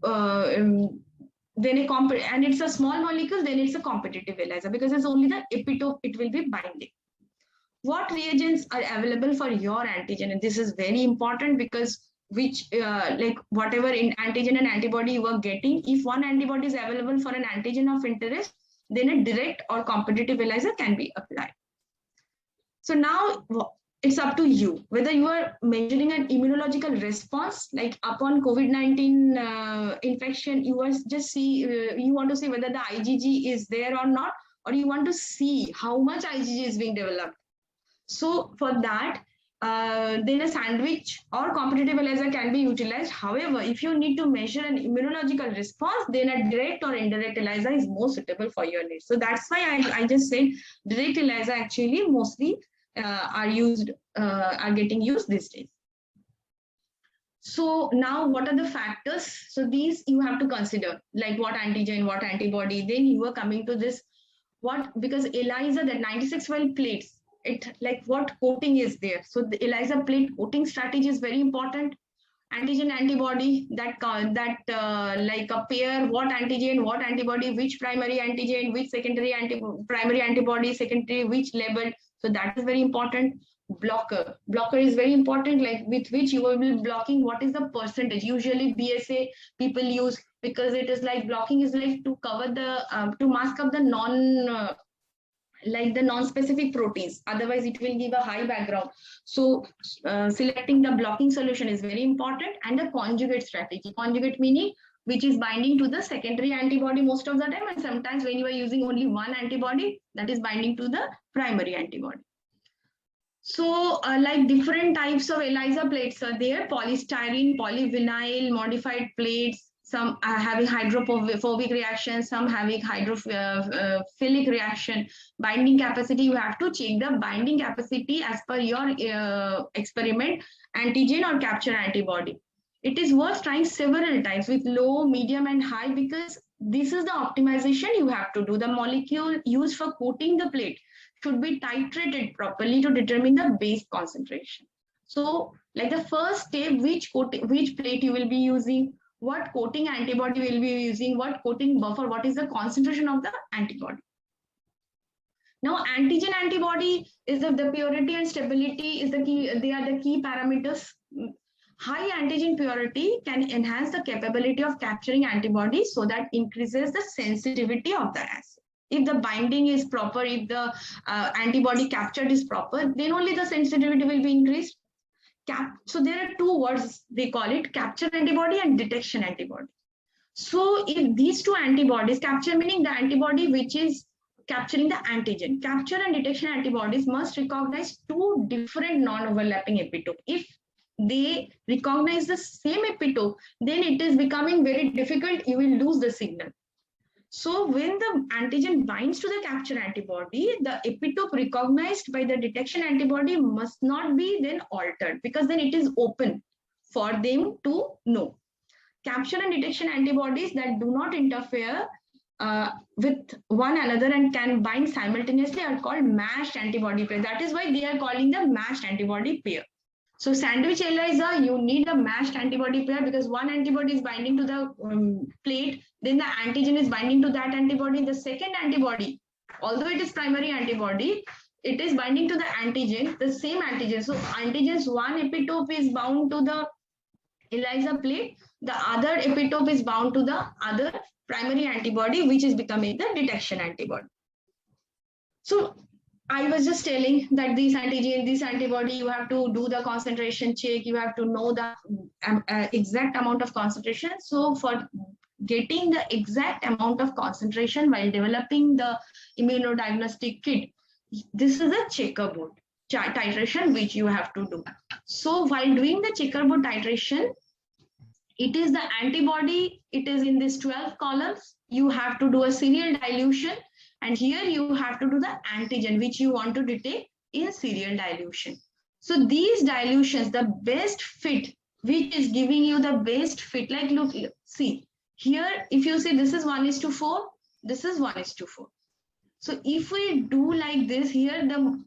and it's a small molecule, then it's a competitive ELISA, because it's only the epitope it will be binding. What reagents are available for your antigen? And this is very important, because like whatever in antigen and antibody you are getting, if one antibody is available for an antigen of interest, then a direct or competitive ELISA can be applied. So now it's up to you whether you are measuring an immunological response, like upon COVID-19 infection, you want to see whether the IgG is there or not, or you want to see how much IgG is being developed. So for that, then a sandwich or competitive ELISA can be utilized. However, if you need to measure an immunological response, then a direct or indirect ELISA is more suitable for your needs. So that's why I just said direct ELISA actually mostly are getting used these days. So now what are the factors? So these you have to consider, like what antigen, what antibody. Then you are coming to this, because ELISA, that 96 well plates, it like what coating is there. So the ELISA plate coating strategy is very important. Antigen antibody, that like a pair, what antigen, what antibody, which primary antigen, which secondary primary antibody, secondary which label. So that is very important. Blocker is very important, like with which you will be blocking, what is the percentage. Usually BSA people use, because it is like blocking is like to cover the to mask up the non-specific proteins, otherwise it will give a high background. So selecting the blocking solution is very important. And the conjugate strategy, conjugate meaning which is binding to the secondary antibody most of the time, and sometimes when you are using only one antibody, that is binding to the primary antibody. So like different types of ELISA plates are there: polystyrene, polyvinyl, modified plates, some having hydrophobic reaction, some having hydrophilic reaction. Binding capacity, you have to check the binding capacity as per your experiment, antigen or capture antibody. It is worth trying several times with low, medium and high, because this is the optimization you have to do. The molecule used for coating the plate should be titrated properly to determine the base concentration. So like the first step, which plate you will be using, what coating antibody will be using, what coating buffer, what is the concentration of the antibody. Now antigen antibody is the purity and stability is the key, they are the key parameters. High antigen purity can enhance the capability of capturing antibodies, so that increases the sensitivity of the assay. If the binding is proper, if the antibody captured is proper, then only the sensitivity will be increased. So there are two words, they call it capture antibody and detection antibody. So if these two antibodies, capture meaning the antibody which is capturing the antigen, capture and detection antibodies must recognize two different non-overlapping epitope. If they recognize the same epitope, then it is becoming very difficult, you will lose the signal. So when the antigen binds to the capture antibody, the epitope recognized by the detection antibody must not be then altered, because then it is open for them to know. Capture and detection antibodies that do not interfere with one another and can bind simultaneously are called matched antibody pair. That is why they are calling the matched antibody pair. So sandwich ELISA, you need a matched antibody pair, because one antibody is binding to the plate, then the antigen is binding to that antibody. The second antibody, although it is primary antibody, it is binding to the antigen, the same antigen. So antigen's one epitope is bound to the ELISA plate, the other epitope is bound to the other primary antibody, which is becoming the detection antibody. So I was just telling that this antigen, this antibody, you have to do the concentration check, you have to know the exact amount of concentration. So for getting the exact amount of concentration while developing the immunodiagnostic kit, this is a checkerboard titration which you have to do. So while doing the checkerboard titration, it is the antibody, it is in these 12 columns, you have to do a serial dilution. And here you have to do the antigen which you want to detect in serial dilution. So these dilutions, the best fit, which is giving you the best fit, like look, see here, if you see this is 1:4, this is 1:4. So if we do like this, here the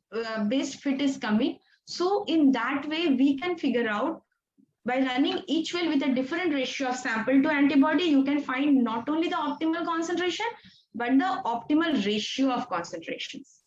best fit is coming. So in that way, we can figure out, by running each well with a different ratio of sample to antibody, you can find not only the optimal concentration, but the optimal ratio of concentrations.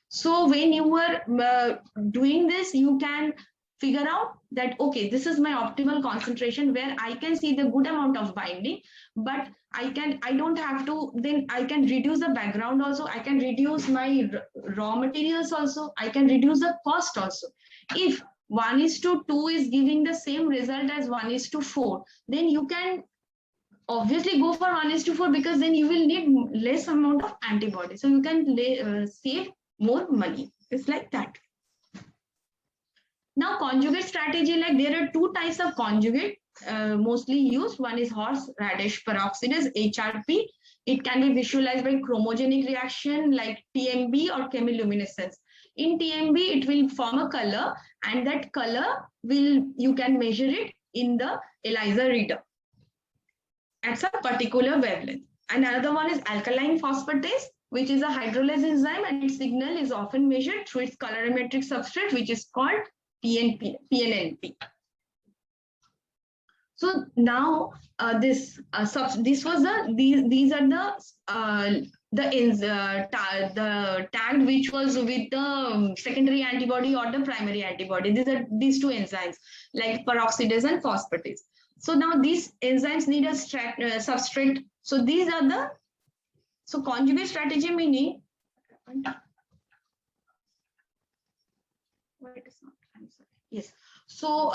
So when you were doing this, you can figure out that, okay, this is my optimal concentration where I can see the good amount of binding, but I don't have to, then I can reduce the background also, I can reduce my raw materials also, I can reduce the cost also. If 1:2 is giving the same result as 1:4, then you can obviously go for 1:4, because then you will need less amount of antibody. So you can save more money. It's like that. Now conjugate strategy, like there are two types of conjugate mostly used. One is horseradish peroxidase, HRP. It can be visualized by chromogenic reaction like TMB or chemiluminescence. In TMB, it will form a color, and that color you can measure it in the ELISA reader at some particular wavelength. And another one is alkaline phosphatase, which is a hydrolase enzyme, and its signal is often measured through its colorimetric substrate, which is called PNNP. So now these are the tagged which was with the secondary antibody or the primary antibody. These two enzymes like peroxidase and phosphatase. So now these enzymes need a substrate. So these are the conjugate strategy, meaning yes. So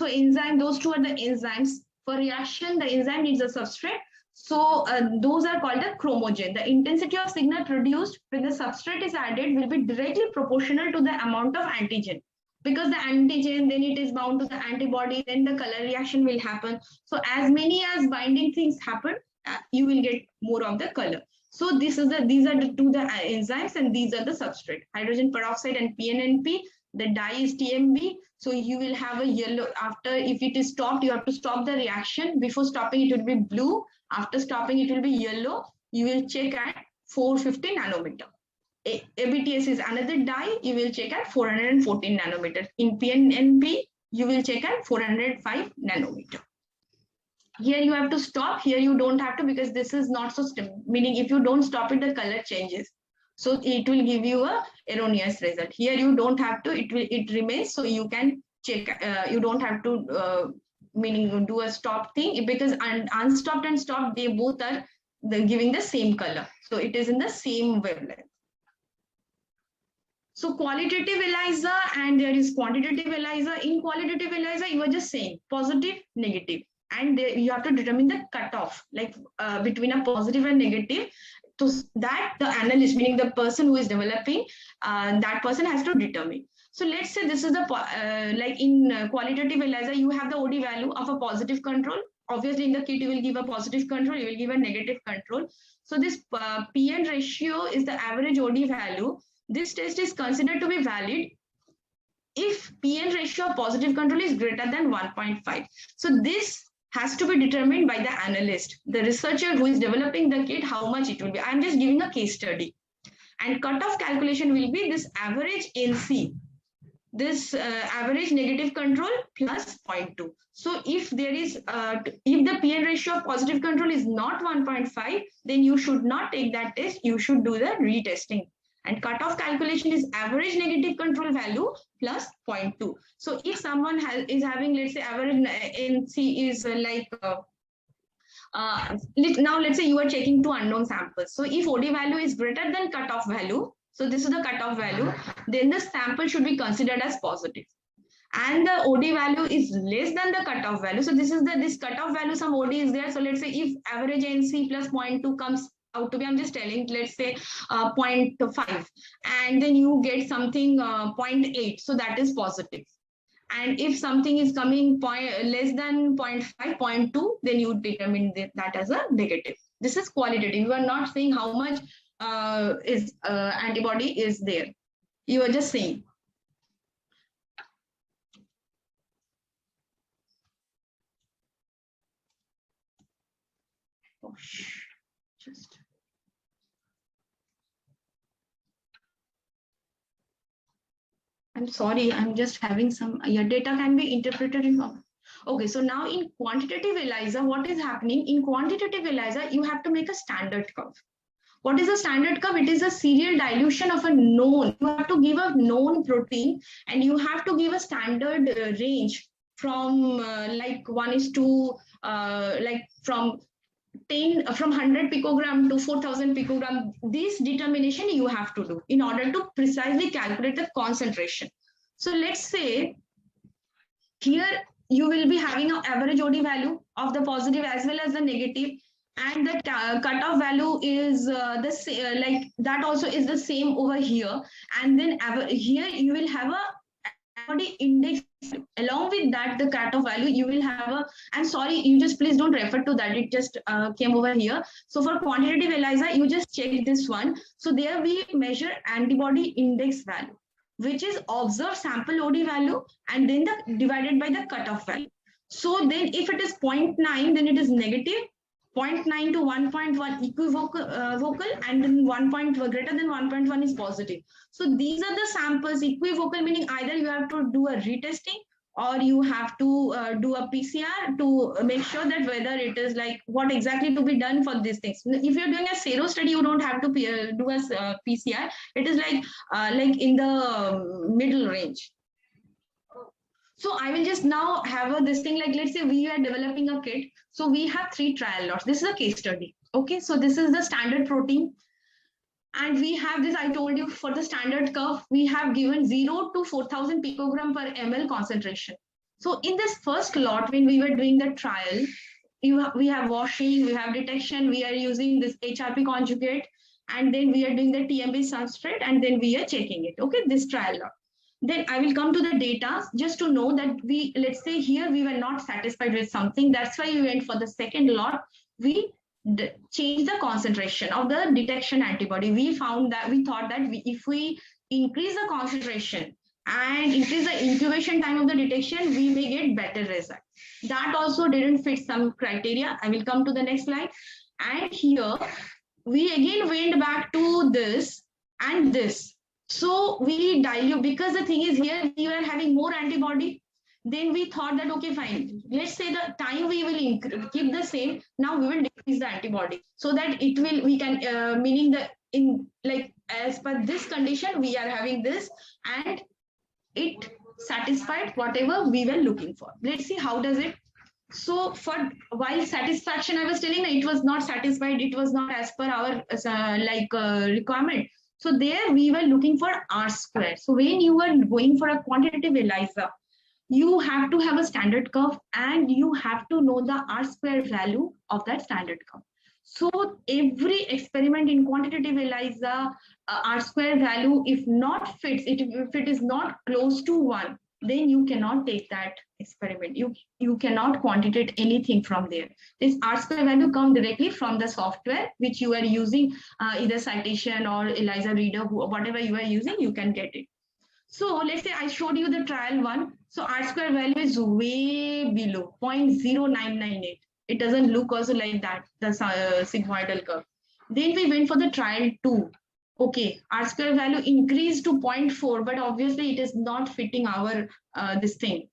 enzyme, those two are the enzymes. For reaction, the enzyme needs a substrate. So those are called the chromogen. The intensity of signal produced when the substrate is added will be directly proportional to the amount of antigen. Because the antigen, then it is bound to the antibody, then the color reaction will happen. So as many as binding things happen, you will get more of the color. So these are the two enzymes, and these are the substrate. Hydrogen peroxide and PNNP. The dye is TMB. So you will have a yellow. After, if it is stopped, you have to stop the reaction. Before stopping, it will be blue. After stopping, it will be yellow. You will check at 450 nanometer. ABTS is another dye. You will check at 414 nanometer. In PNNP, you will check at 405 nanometer. Here you have to stop. Here you don't have to, because this is not so stable. Meaning if you don't stop it, the color changes. So it will give you a erroneous result. Here you don't have to. It remains. So you can check. You don't have to meaning do a stop thing, because unstopped and stopped, they both are giving the same color. So it is in the same wavelength. So qualitative ELISA and there is quantitative ELISA. In qualitative ELISA, you are just saying positive, negative, and you have to determine the cutoff, like between a positive and negative. So that the analyst, meaning the person who is developing, that person has to determine. So let's say this is the like in qualitative ELISA, you have the OD value of a positive control. Obviously, in the kit, you will give a positive control, you will give a negative control. So this PN ratio is the average OD value. This test is considered to be valid if PN ratio of positive control is greater than 1.5. So this has to be determined by the analyst, the researcher who is developing the kit, how much it will be. I'm just giving a case study. And cutoff calculation will be this average NC, this average negative control plus 0.2. So if there is, if the PN ratio of positive control is not 1.5, then you should not take that test. You should do the retesting. And cutoff calculation is average negative control value plus 0.2. So if someone is having, let's say, average NC is like, now let's say you are checking 2 unknown samples. So if OD value is greater than cutoff value, so this is the cutoff value, then the sample should be considered as positive. And the OD value is less than the cutoff value. So this is this cutoff value, some OD is there. So let's say if average NC plus 0.2 comes out to be, I'm just telling, let's say 0.5, and then you get something 0.8, so that is positive. And if something is coming less than 0.5, 0.2, then you determine that as a negative. This is qualitative. You are not saying how much antibody is there. You are just saying. Oh, just. I'm sorry, I'm just having some, your data can be interpreted in. Okay, so now in quantitative ELISA, what is happening? In quantitative ELISA, you have to make a standard curve. What is a standard curve? It is a serial dilution of a known. You have to give a known protein, and you have to give a standard range from like 1:2, like from 100 picogram to 4,000 picogram. This determination you have to do in order to precisely calculate the concentration. So let's say here you will be having an average OD value of the positive as well as the negative, and the cutoff value is like that also is the same over here. And then here you will have a antibody index. Along with that, the cutoff value, you will have a, I'm sorry, you just please don't refer to that, it just came over here. So for quantitative ELISA, you just check this one. So there we measure antibody index value. which is observed sample OD value and then the divided by the cutoff value. So then if it is 0.9, then it is negative. 0.9 to 1.1 equivocal vocal, and then 1 point greater than 1.1 is positive. So these are the samples. Equivocal meaning either you have to do a retesting or you have to do a PCR to make sure that whether it is like what exactly to be done for these things. If you're doing a sero study, you don't have to do a PCR. It is like in the middle range. So I will just now have this thing like, let's say we are developing a kit. So we have 3 trial lots. This is a case study. Okay, so this is the standard protein. And we have this, I told you for the standard curve, we have given 0 to 4000 picogram per ml concentration. So in this first lot, when we were doing the trial, we have washing, we have detection, we are using this HRP conjugate, and then we are doing the TMB substrate, and then we are checking it. Okay, this trial lot. Then I will come to the data just to know that let's say here we were not satisfied with something. That's why we went for the second lot. We change the concentration of the detection antibody. We found that we thought that if we increase the concentration and increase the incubation time of the detection, we may get better results. That also didn't fit some criteria. I will come to the next slide. And here we again went back to this and this. So we dilute, because the thing is here we were having more antibody. Then we thought that, okay, fine, let's say the time we will keep the same. Now we will decrease the antibody so that it will, we can, meaning the, in like as per this condition, we are having this and it satisfied whatever we were looking for. Let's see how does it. So for while satisfaction, I was telling that it was not satisfied. It was not as per our requirement. So there we were looking for R square. So when you were going for a quantitative ELISA, you have to have a standard curve and you have to know the R square value of that standard curve. So every experiment in quantitative ELISA, R square value, if not fits, if it is not close to 1, then you cannot take that experiment. You cannot quantitate anything from there. This R square value comes directly from the software which you are using, either Citation or ELISA Reader, whatever you are using, you can get it. So let's say I showed you the trial one. So R square value is way below 0.0998. It doesn't look also like that, the sigmoidal curve. Then we went for the trial 2. Okay, R square value increased to 0.4, but obviously it is not fitting our this thing.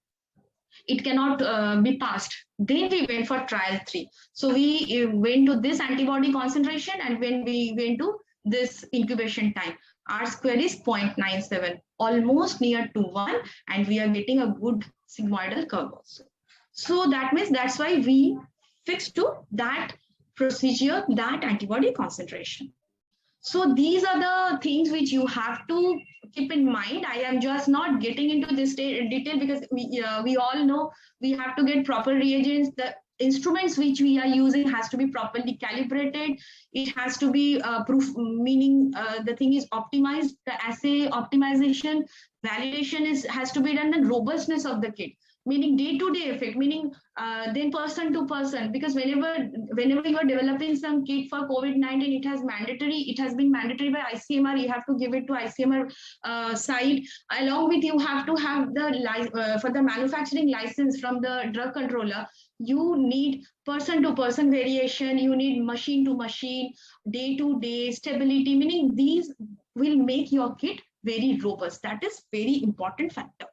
It cannot be passed. Then we went for trial 3. So we went to this antibody concentration, and when we went to this incubation time, R square is 0.97, almost near to 1, and we are getting a good sigmoidal curve also. So that means that's why we fixed to that procedure, that antibody concentration. So these are the things which you have to keep in mind. I am just not getting into this detail because we all know we have to get proper reagents. The instruments which we are using has to be properly calibrated. It has to be proof, meaning the thing is optimized. The assay optimization, validation has to be done. The robustness of the kit, meaning day-to-day effect, meaning then person to person, because whenever you are developing some kit for COVID-19, it has been mandatory by ICMR. You have to give it to ICMR side. Along with, you have to have the for the manufacturing license from the drug controller. You need person to person variation. You need machine to machine, day-to-day stability, meaning these will make your kit very robust. That is very important factor.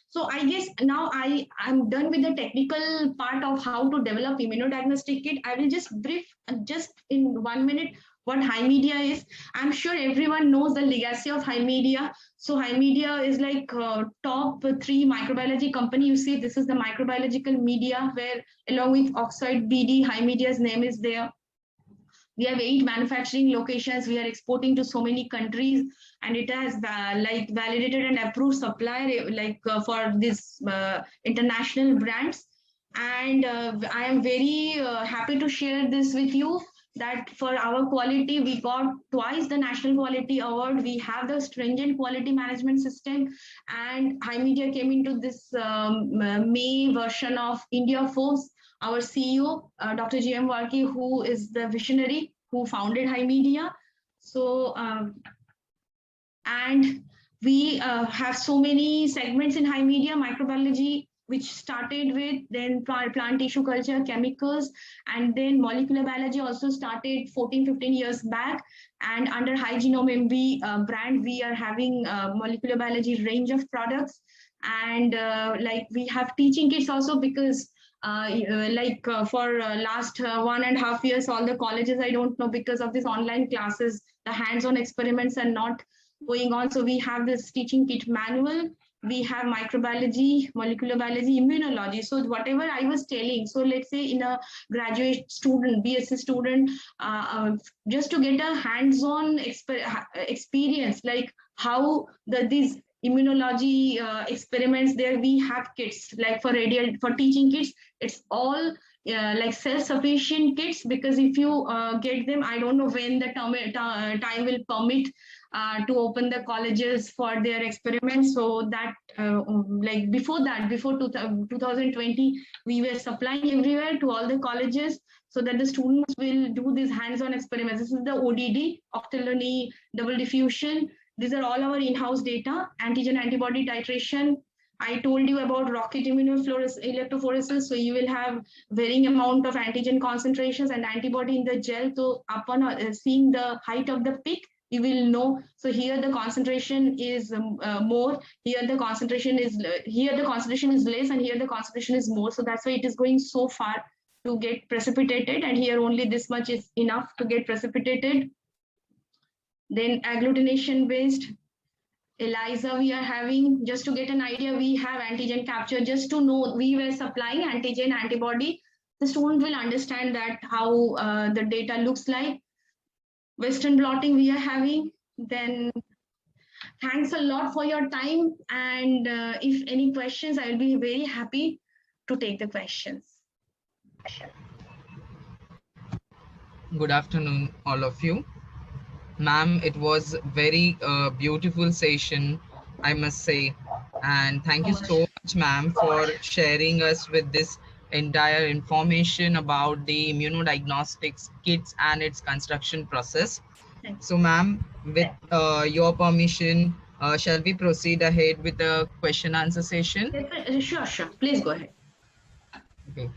So I guess now I'm done with the technical part of how to develop immunodiagnostic kit. I will just brief just in 1 minute what HiMedia is. I'm sure everyone knows the legacy of HiMedia. So HiMedia is like top 3 microbiology company. You see, this is the microbiological media where along with Oxide BD, HiMedia's name is there. We have 8 manufacturing locations. We are exporting to so many countries, and it has like validated and approved supplier for this international brands. And I am very happy to share this with you that for our quality, we got twice the National Quality Award. We have the stringent quality management system, and HiMedia came into this May version of India Forbes. Our CEO, Dr. G.M. Varki, who is the visionary who founded HiMedia. So, and We have so many segments in high media, microbiology, which started with then plant tissue culture, chemicals, and then molecular biology also started 14, 15 years back. And under High Genome MB brand, we are having molecular biology range of products. And like we have teaching kits also, because for last 1.5 years, all the colleges, I don't know, because of this online classes, the hands-on experiments are not going on. So we have this teaching kit manual, we have microbiology, molecular biology, immunology. So whatever I was telling, so let's say in a graduate student, BSc student, just to get a hands-on experience, like how these immunology experiments, there we have kits, like for radial, for teaching kits, it's all like self-sufficient kits, because if you get them, I don't know when the time will permit to open the colleges for their experiments. So that like before that, before 2020, we were supplying everywhere to all the colleges, so that the students will do these hands-on experiments. This is the ODD, octolony double diffusion. These are all our in-house data. Antigen antibody titration, I told you about rocket electrophoresis. So you will have varying amount of antigen concentrations and antibody in the gel. So upon seeing the height of the peak, you will know. So here the concentration is more. Here the concentration is less, and here the concentration is more. So that's why it is going so far to get precipitated, and here only this much is enough to get precipitated. Then agglutination based ELISA we are having, just to get an idea. We have antigen capture, just to know we were supplying antigen antibody. The student will understand that how the data looks like. Western blotting we are having. Then thanks a lot for your time, and if any questions, I will be very happy to take the questions. Good afternoon, all of you. Ma'am, it was very beautiful session, I must say. And thank you so much, ma'am, for sharing us with this entire information about the immunodiagnostics kits and its construction process. So, ma'am, with your permission, shall we proceed ahead with the question answer session? Sure. Please go ahead. Okay.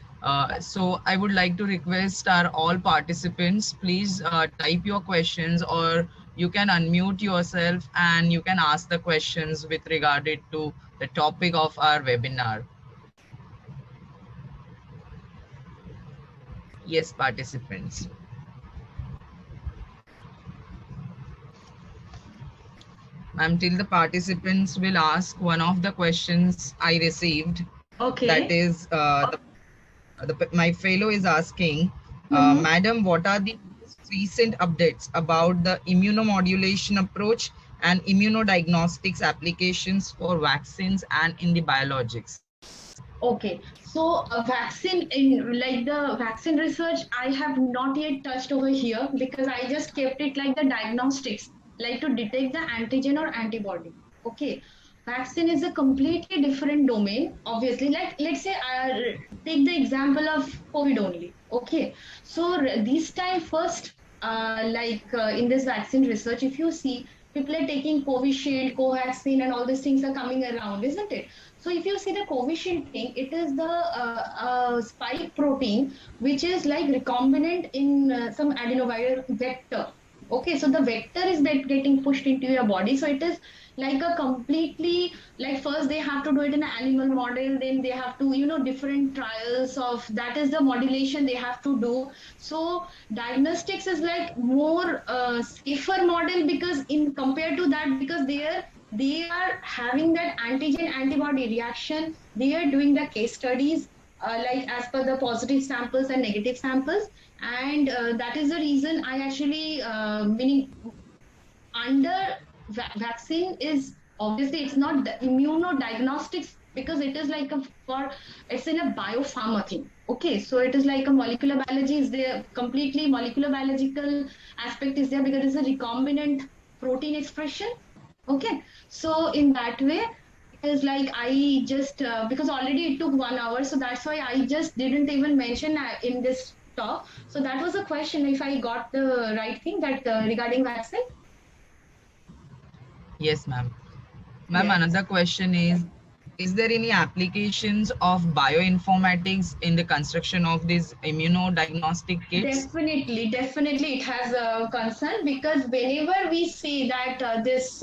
So I would like to request our all participants, please type your questions, or you can unmute yourself and you can ask the questions with regarded to the topic of our webinar. Yes, participants. Until the participants will ask one of the questions I received. Okay. That is, my fellow is asking, Madam, what are the recent updates about the immunomodulation approach and immunodiagnostics applications for vaccines and in the biologics? Okay, so a vaccine, in like the vaccine research, I have not yet touched over here, because I just kept it like the diagnostics, like to detect the antigen or antibody. Okay, vaccine is a completely different domain, obviously. Like, let's say I take the example of COVID only. Okay, so this time first, in this vaccine research, if you see, people are taking Covishield, Covaxin, and all these things are coming around, isn't it? So if you see the Covishield thing, it is the spike protein, which is like recombinant in some adenoviral vector. Okay, so the vector is getting pushed into your body. So it is like a completely, like first they have to do it in an animal model, then they have to, different trials of, that is the modulation they have to do. So diagnostics is like more safer model, because in compared to that, because they are having that antigen antibody reaction, they are doing the case studies like as per the positive samples and negative samples, and that is the reason I actually meaning under vaccine is, obviously it's not the immunodiagnostics, because it is like it's in a biopharma thing. Okay, so it is like a molecular biology is there, completely molecular biological aspect is there, because it's a recombinant protein expression. Okay, so in that way, it is like I just because already it took 1 hour, so that's why I just didn't even mention in this talk. So that was a question, if I got the right thing, that regarding vaccine. Yes, ma'am. Ma'am, Yes. another question is there any applications of bioinformatics in the construction of these immunodiagnostic kits? Definitely, it has a concern because whenever we say that this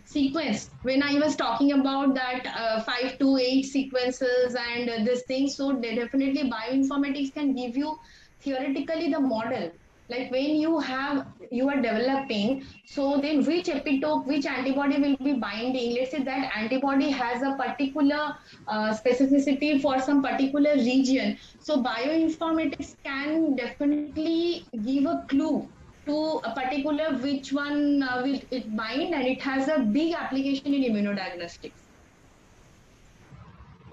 sequence, when I was talking about that 5 to 8 sequences and this thing, so definitely bioinformatics can give you theoretically the model. Like when you are developing, so then which epitope, which antibody will be binding. Let's say that antibody has a particular specificity for some particular region. So bioinformatics can definitely give a clue to a particular which one will it bind, and it has a big application in immunodiagnostics.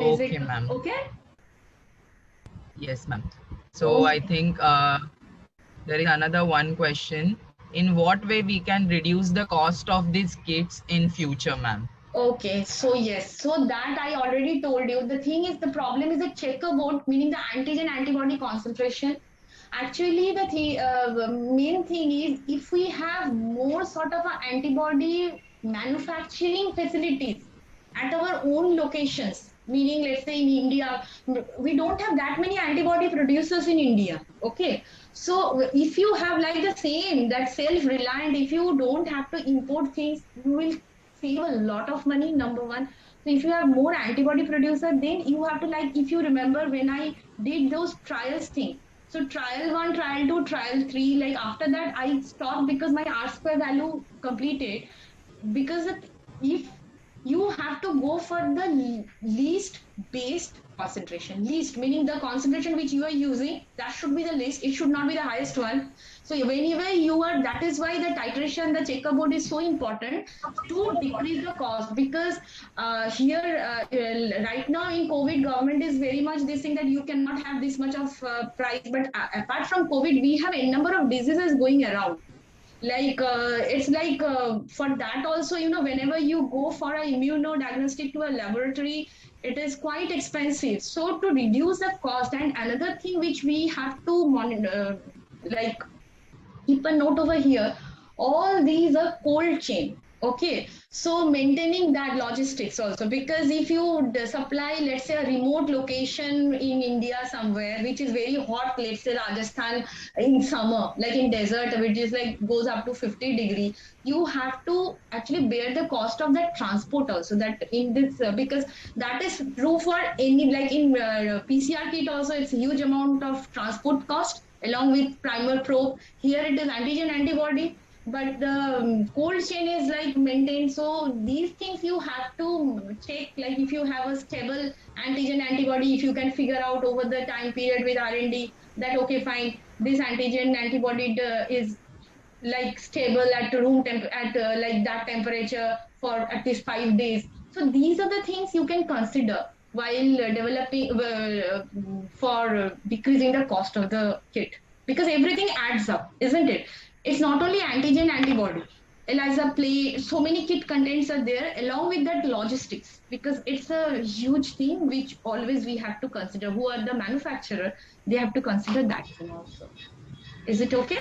Is it Okay, ma'am. okay? Yes, ma'am. So I Okay. think there is another one question. In what way we can reduce the cost of these kits in future, ma'am? Okay, so yes, so that I already told you. The thing is, the problem is the checkerboard, meaning the antigen antibody concentration. Actually, the main thing is if we have more sort of a antibody manufacturing facilities at our own locations, meaning let's say in India, we don't have that many antibody producers in India. Okay, so if you have like the same that self-reliant, if you don't have to import things, you will save a lot of money, number one. So if you have more antibody producer, then you have to, like, if you remember when I did those trials thing, so trial 1, trial 2, trial 3, like after that I stopped because my R square value completed. Because if you have to go for the least based concentration, least meaning the concentration which you are using, that should be the least, it should not be the highest one. So whenever you are, that is why the titration, the checkerboard is so important to decrease the cost. Because here right now in COVID, government is very much this thing that you cannot have this much of price. But apart from COVID, we have a number of diseases going around. Like it's like for that also, whenever you go for a immunodiagnostic to a laboratory, it is quite expensive. So to reduce the cost, and another thing which we have to monitor, like keep a note over here, all these are cold chain. Okay, so maintaining that logistics also, because if you supply, let's say, a remote location in India somewhere which is very hot, let's say Rajasthan in summer, like in desert which is like goes up to 50-degree, you have to actually bear the cost of that transport also. That in this because that is true for any, like in PCR kit also, it's a huge amount of transport cost along with primer probe. Here it is antigen antibody, but the cold chain is like maintained. So these things you have to check. Like if you have a stable antigen antibody, if you can figure out over the time period with R&D that okay fine, this antigen antibody is like stable at room temp at like that temperature for at least 5 days. So these are the things you can consider while developing for decreasing the cost of the kit, because everything adds up, isn't it? It's not only antigen antibody. ELISA play, so many kit contents are there along with that logistics, because it's a huge thing which always we have to consider. Who are the manufacturer? They have to consider that thing also. Is it okay?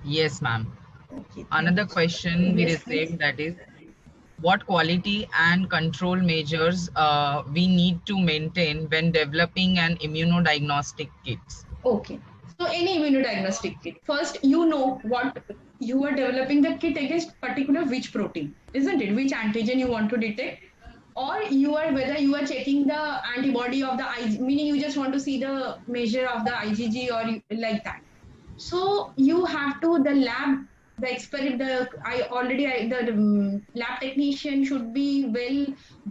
Yes, ma'am. Okay, thank Another you so question much. we Yes, please. received, that is, what quality and control measures we need to maintain when developing an immunodiagnostic kits? Okay. So any immunodiagnostic kit, first you know what you are developing the kit against particular which protein, isn't it? Which antigen you want to detect, or you are whether you are checking the antibody of the IG, meaning you just want to see the measure of the IgG or like that. So you have to the lab, the experiment, the I already the lab technician should be well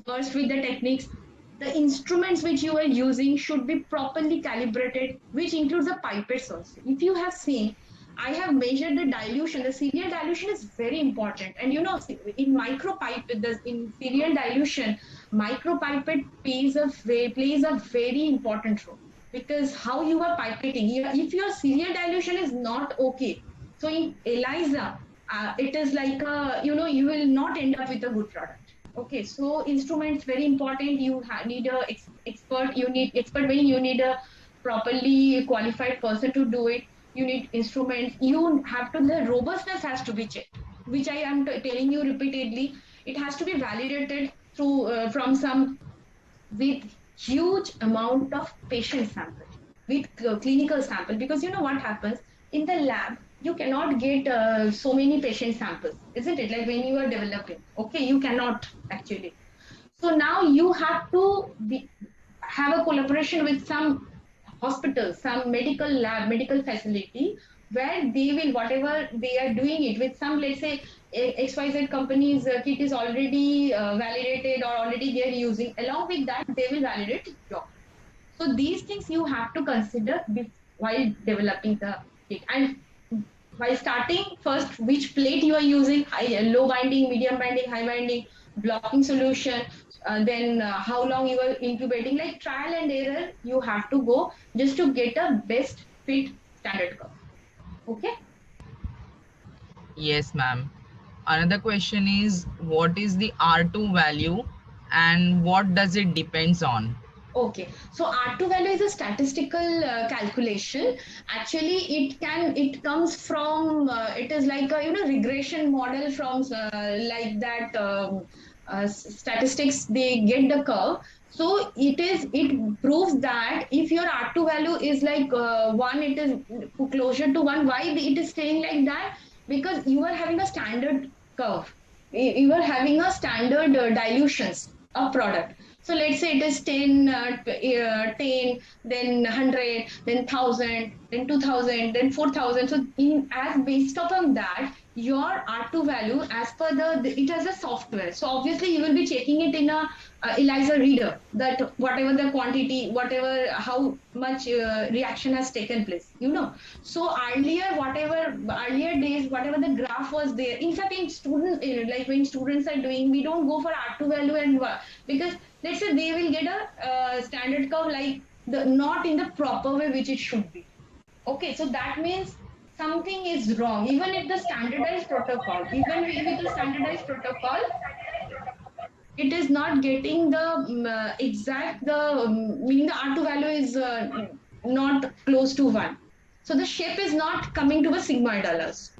versed with the techniques. The instruments which you are using should be properly calibrated, which includes the pipettes also. If you have seen, I have measured the dilution. The serial dilution is very important, and in in serial dilution, micropipette plays a very important role, because how you are pipetting. If your serial dilution is not okay, so in ELISA, it is like you will not end up with a good product. Okay, so instruments very important. You need a expert. You need expert meaning you need a properly qualified person to do it. You need instruments. You have to, the robustness has to be checked. which I am telling you repeatedly, it has to be validated through from some with huge amount of patient sample, with clinical sample, because you know what happens in the lab, you cannot get so many patient samples, isn't it? Like when you are developing, okay, you cannot actually. So now you have to have a collaboration with some hospital, some medical lab, medical facility, where they will, whatever they are doing it with some, let's say XYZ company's kit is already validated or already they are using. Along with that, they will validate yours. So these things you have to consider while developing the kit. And while starting, first which plate you are using, high, low binding, medium binding, high binding, blocking solution, then how long you are incubating, like trial and error you have to go just to get a best fit standard curve. Okay. Yes, ma'am. Another question is, what is the R2 value and what does it depends on? Okay, so R2 value is a statistical calculation. Actually, it comes from it is like a regression model from like that statistics, they get the curve. So it proves that if your R2 value is like 1, it is closer to 1. Why it is staying like that? Because you are having a standard curve. You are having a standard dilutions of product. So let's say it is 10, 10, then 100, then 1000, then 2000, then 4000. So in as based upon that, your R2 value as per it has a software. So obviously you will be checking it in a ELISA reader, that whatever the quantity, whatever how much reaction has taken place. So earlier days, whatever the graph was there. In fact, in students, like when students are doing, we don't go for R2 value and because let's say they will get a standard curve like the not in the proper way which it should be. Okay, so that means something is wrong. Even if the standardized protocol, even with the standardized protocol, it is not getting the exact the meaning the R2 value is not close to 1. So the shape is not coming to a sigmoidal.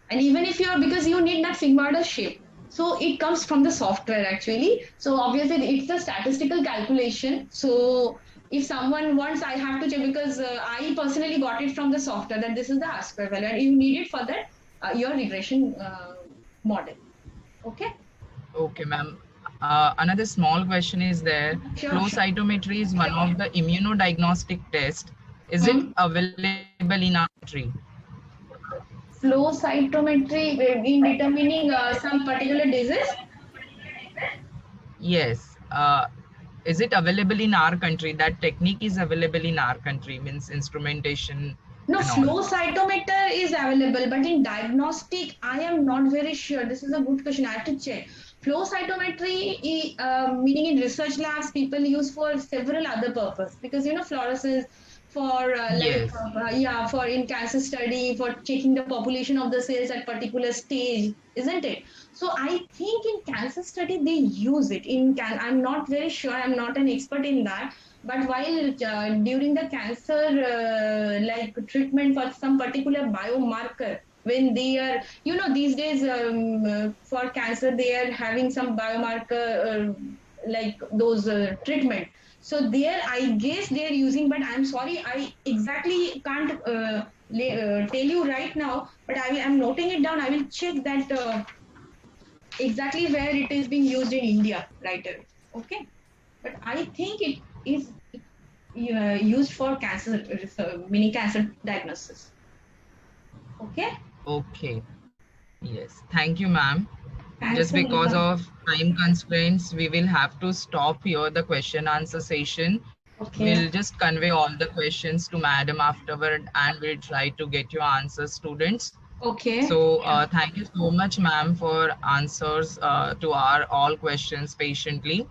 And even if you're, because you need that sigmoidal shape, so it comes from the software actually. So obviously it's a statistical calculation. So if someone wants, I have to check, because I personally got it from the software that this is the R-square value and you need it for that your regression model. Okay. Okay, ma'am. Another small question is there. Sure, Flow sure. cytometry is one of the immunodiagnostic tests. Is it available in our country? Flow cytometry in determining some particular disease. Yes. Is it available in our country? That technique is available in our country, means instrumentation No, and all. flow cytometer is available, but in diagnostic, I am not very sure. This is a good question. I have to check. Flow cytometry, meaning in research labs, people use for several other purposes, because fluorescence for Yes. yeah, for in cancer study, for checking the population of the cells at particular stage, isn't it? So I think in cancer study they use it. I'm not very sure. I'm not an expert in that, but while during the cancer like treatment for some particular biomarker, when they are, these days for cancer, they are having some biomarker like those treatment. So there, I guess they are using, but I'm sorry, I exactly can't tell you right now, but I'm noting it down. I will check that exactly where it is being used in India right away. Okay. But I think it is used for cancer, mini cancer diagnosis. Okay. Okay. Yes. Thank you, ma'am. Thanks Just for because welcome. of time constraints, we will have to stop here the question answer session. Okay. We'll just convey all the questions to madam afterward and we'll try to get your answers, students. Okay. So thank you so much, ma'am, for answers to our all questions patiently.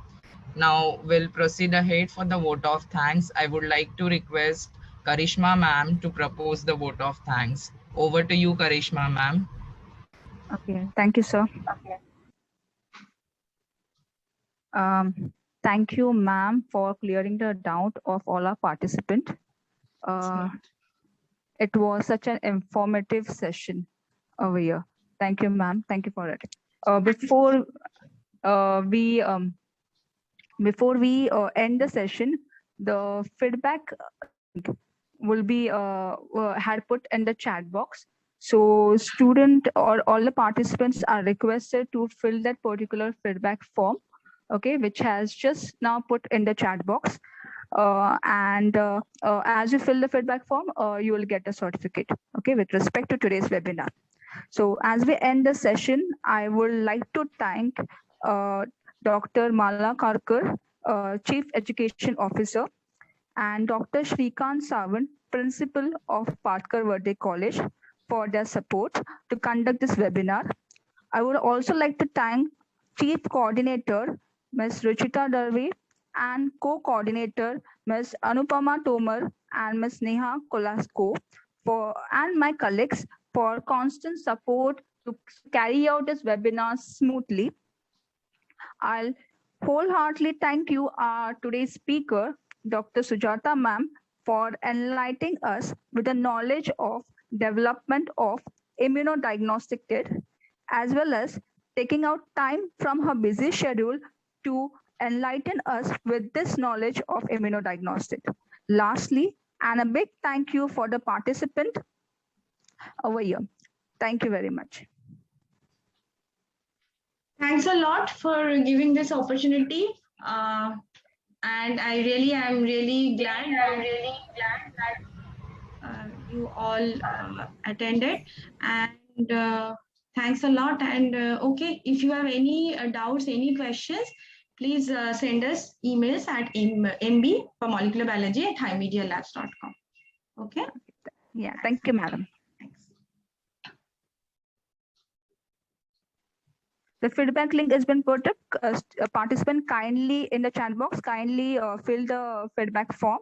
Now we'll proceed ahead for the vote of thanks. I would like to request Karishma ma'am to propose the vote of thanks. Over to you, Karishma ma'am. Okay, thank you, sir. Thank you, ma'am, for clearing the doubt of all our participants. It was such an informative session over here. Thank you, ma'am. Thank you for it. Before we end the session, the feedback link will be had put in the chat box. So student or all the participants are requested to fill that particular feedback form, okay, which has just now put in the chat box. And as you fill the feedback form, you will get a certificate, okay, with respect to today's webinar. So as we end the session, I would like to thank Dr. Mala Karkar, Chief Education Officer, and Dr. Shrikant Sawant, Principal of Patkar Verde College, for their support to conduct this webinar. I would also like to thank Chief Coordinator, Ms. Ruchita Darve, and Co-Coordinator, Ms. Anupama Tomar and Ms. Neha Kolasko, and my colleagues for constant support to carry out this webinar smoothly. I'll wholeheartedly thank you, our today's speaker, Dr. Sujata ma'am, for enlightening us with the knowledge of development of immunodiagnostic kit, as well as taking out time from her busy schedule to enlighten us with this knowledge of immunodiagnostic. Lastly, and a big thank you for the participant over here. Thank you very much. Thanks a lot for giving this opportunity. And I'm really glad that you all attended. And thanks a lot. And okay, if you have any doubts, any questions, please send us emails at mb for molecular biology at highmedialabs.com. Okay. Yeah, thank you, madam. Thanks. The feedback link has been put up. Participant kindly in the chat box, kindly fill the feedback form